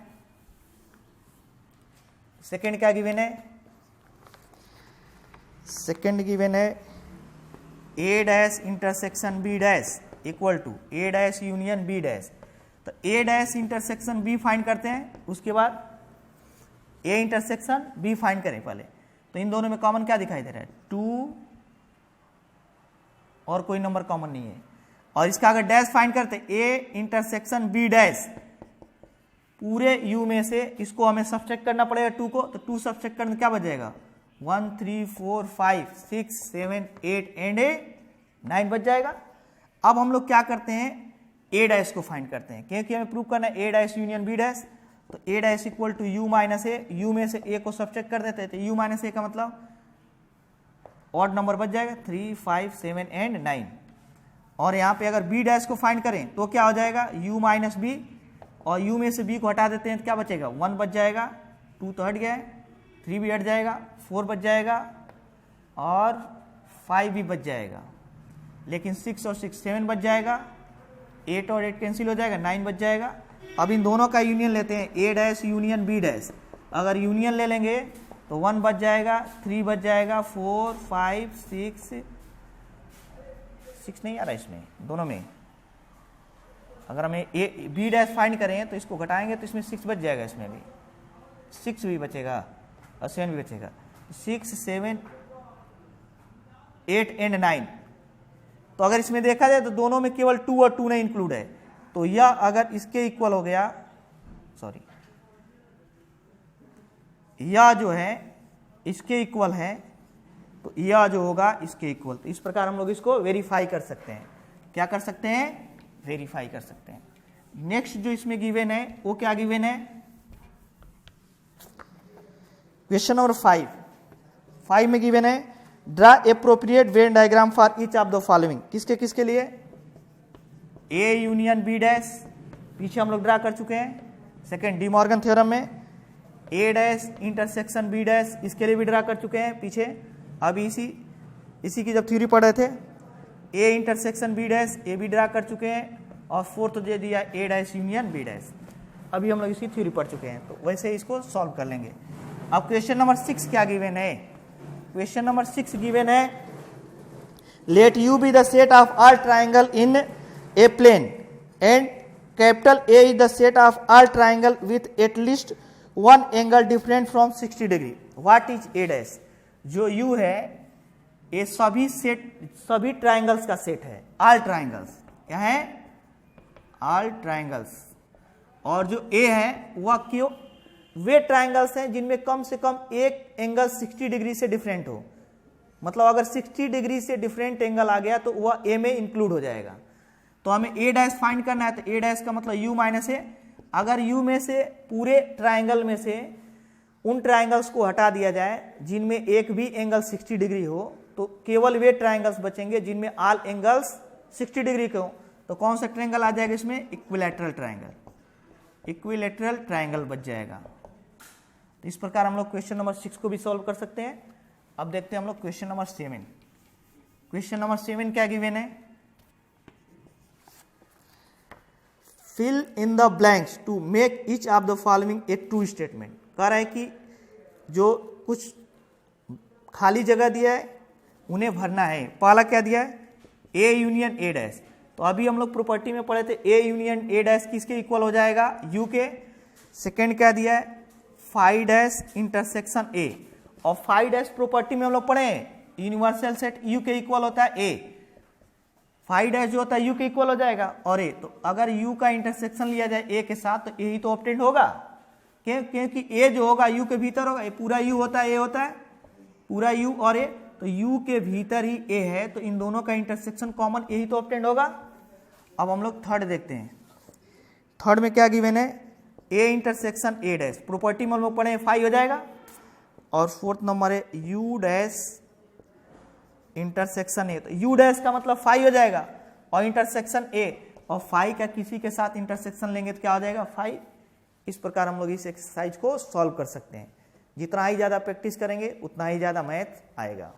सेकंड क्या गिवन है, सेकंड गिवन है a dash intersection b dash equal to a dash union b dash. तो a dash intersection b find करते हैं, उसके बाद a इंटरसेक्शन b फाइंड करें पहले। तो इन दोनों में कॉमन क्या दिखाई दे रहा है, 2 और कोई नंबर कॉमन नहीं है। और इसका अगर डैश फाइंड करते a इंटरसेक्शन b डैश, पूरे u में से इसको हमें सब्ट्रैक्ट करना पड़ेगा 2 को, तो 2 सब्ट्रैक्ट करने क्या बच जाएगा, 1 3 4 5 6 7 8 एंड 9 बच जाएगा। अब हम लोग क्या करते हैं, a डैश को फाइंड करते हैं, क्योंकि हमें प्रूव करना है a dash union b dash. तो a dash equal to u minus A, u में से a को सब्ट्रैक्ट कर देते हैं, तो u माइनस ए का मतलब ऑड नंबर बच जाएगा 3 5 7 एंड 9। और यहाँ पे अगर b डैश को फाइंड करें तो क्या हो जाएगा, u माइनस बी, और u में से b को हटा देते हैं तो क्या बचेगा, 1 बच जाएगा, 2 तो हट गया है, 3 भी हट जाएगा, 4 बच जाएगा और 5 भी बच जाएगा, लेकिन 6 और 6 7 बच जाएगा, 8 और 8 कैंसिल हो जाएगा, 9 बच जाएगा। अब इन दोनों का यूनियन लेते हैं, a dash union b dash. अगर यूनियन ले लेंगे तो 1 बच जाएगा, 3 बच जाएगा, 4 5 6 नहीं आ रहा इसमें, दोनों में। अगर हमें b डैश फाइंड करें तो इसको घटाएंगे तो इसमें 6 बच जाएगा, इसमें भी 6 भी बचेगा और 7 भी बचेगा, 6 7 8 एंड 9। तो अगर इसमें देखा जाए तो दोनों में केवल 2 और 2 नहीं इंक्लूड है, तो यह अगर इसके इक्वल हो गया, सॉरी यह जो है इसके इक्वल है, तो यह जो होगा इसके इक्वल। तो इस प्रकार हम लोग इसको वेरीफाई कर सकते हैं, क्या कर सकते हैं, वेरीफाई कर सकते हैं। नेक्स्ट जो इसमें गिवन है वो क्या गिवन है, क्वेश्चन नंबर 5 में गिवन है draw appropriate Venn diagram for each of the following. किसके किसके लिए, a यूनियन b डैश पीछे हम लोग ड्रा कर चुके हैं, सेकंड डी मॉर्गन थ्योरम में a dash intersection b dash, इसके लिए भी ड्रा कर चुके हैं पीछे, अभी इसी की जब थ्योरी पढ़ रहे थे, a इंटरसेक्शन b डैश ये भी ड्रा कर चुके हैं, और फोर्थ दे दिया a dash union b dash, अभी हम लोग इसकी थ्योरी पढ़ चुके हैं, तो वैसे इसको सॉल्व कर लेंगे। अब क्वेश्चन नंबर 6 क्या गिवन है, क्वेश्चन नंबर 6 गिवन है let u be the set of all triangle in a plane and capital A is the set of all triangle with at least one angle different from 60 degree. What is a dash, जो u है ये सभी triangles का set है, all triangles, क्या है all triangles, और जो a है वह क्यों वे ट्राइंगल्स हैं जिनमें कम से कम एक एंगल 60 डिग्री से डिफरेंट हो, मतलब अगर 60 डिग्री से डिफरेंट एंगल आ गया तो वह a में इंक्लूड हो जाएगा। तो हमें a डैश फाइंड करना है, तो a डैश का मतलब u माइनस ए। अगर u में से पूरे ट्राइंगल में से उन ट्राइंगल्स को हटा दिया जाए जिनमें एक भी एंगल 60 डिग्री हो, तो केवल वे ट्राइंगल्स बचेंगे जिनमें ऑल एंगल्स 60 डिग्री के हो। तो कौन सा ट्राइंगल आ जाएगा इसमें, इक्विलैटरल ट्राइंगल, इक्विलैटरल ट्राइंगल बच जाएगा। तो इस प्रकार हम लोग क्वेश्चन नंबर 6 को भी सॉल्व कर सकते हैं। अब देखते हैं हम लोग क्वेश्चन नंबर 7। क्वेश्चन नंबर 7 क्या गिवन है, fill in the blanks to make each of the following a true statement. कह रहा है कि जो कुछ खाली जगह दिया है उन्हें भरना है। पहला क्या दिया है, a यूनियन a डैश, तो अभी हम लोग प्रॉपर्टी में पढ़े थे a यूनियन a डैश किसके इक्वल हो जाएगा, u के। सेकंड क्या दिया है, फाई डैश इंटरसेक्शन a, और फाई डैश प्रॉपर्टी में हम लोग पढ़े यूनिवर्सल सेट u के इक्वल होता है a, फाई डैश जो होता है u के इक्वल हो जाएगा और a। तो अगर u का इंटरसेक्शन लिया जाए a के साथ तो a ही तो ऑब्टेंड होगा, क्योंकि a जो होगा u के भीतर होगा, पूरा u होता है a होता है पूरा u और a, तो u के भीतर ही a है, तो इन दोनों का इंटरसेक्शन कॉमन यही तो ऑब्टेंड होगा। अब हम लोग थर्ड देखते हैं। थर्ड में क्या गिवन है, a intersection a dash, property में हम लोग पढ़े फाई हो जाएगा। और फोर्थ नंबर है u डैश इंटरसेक्शन a, तो u डैश का मतलब फाई हो जाएगा और इंटरसेक्शन a, और फाई का किसी के साथ इंटरसेक्शन लेंगे तो क्या हो जाएगा फाई। इस प्रकार हम लोग इस एक्सरसाइज को सॉल्व कर सकते हैं। जितना ही ज़्यादा प्रैक्टिस करेंगे उतना ही ज़्यादा मैथ आएगा।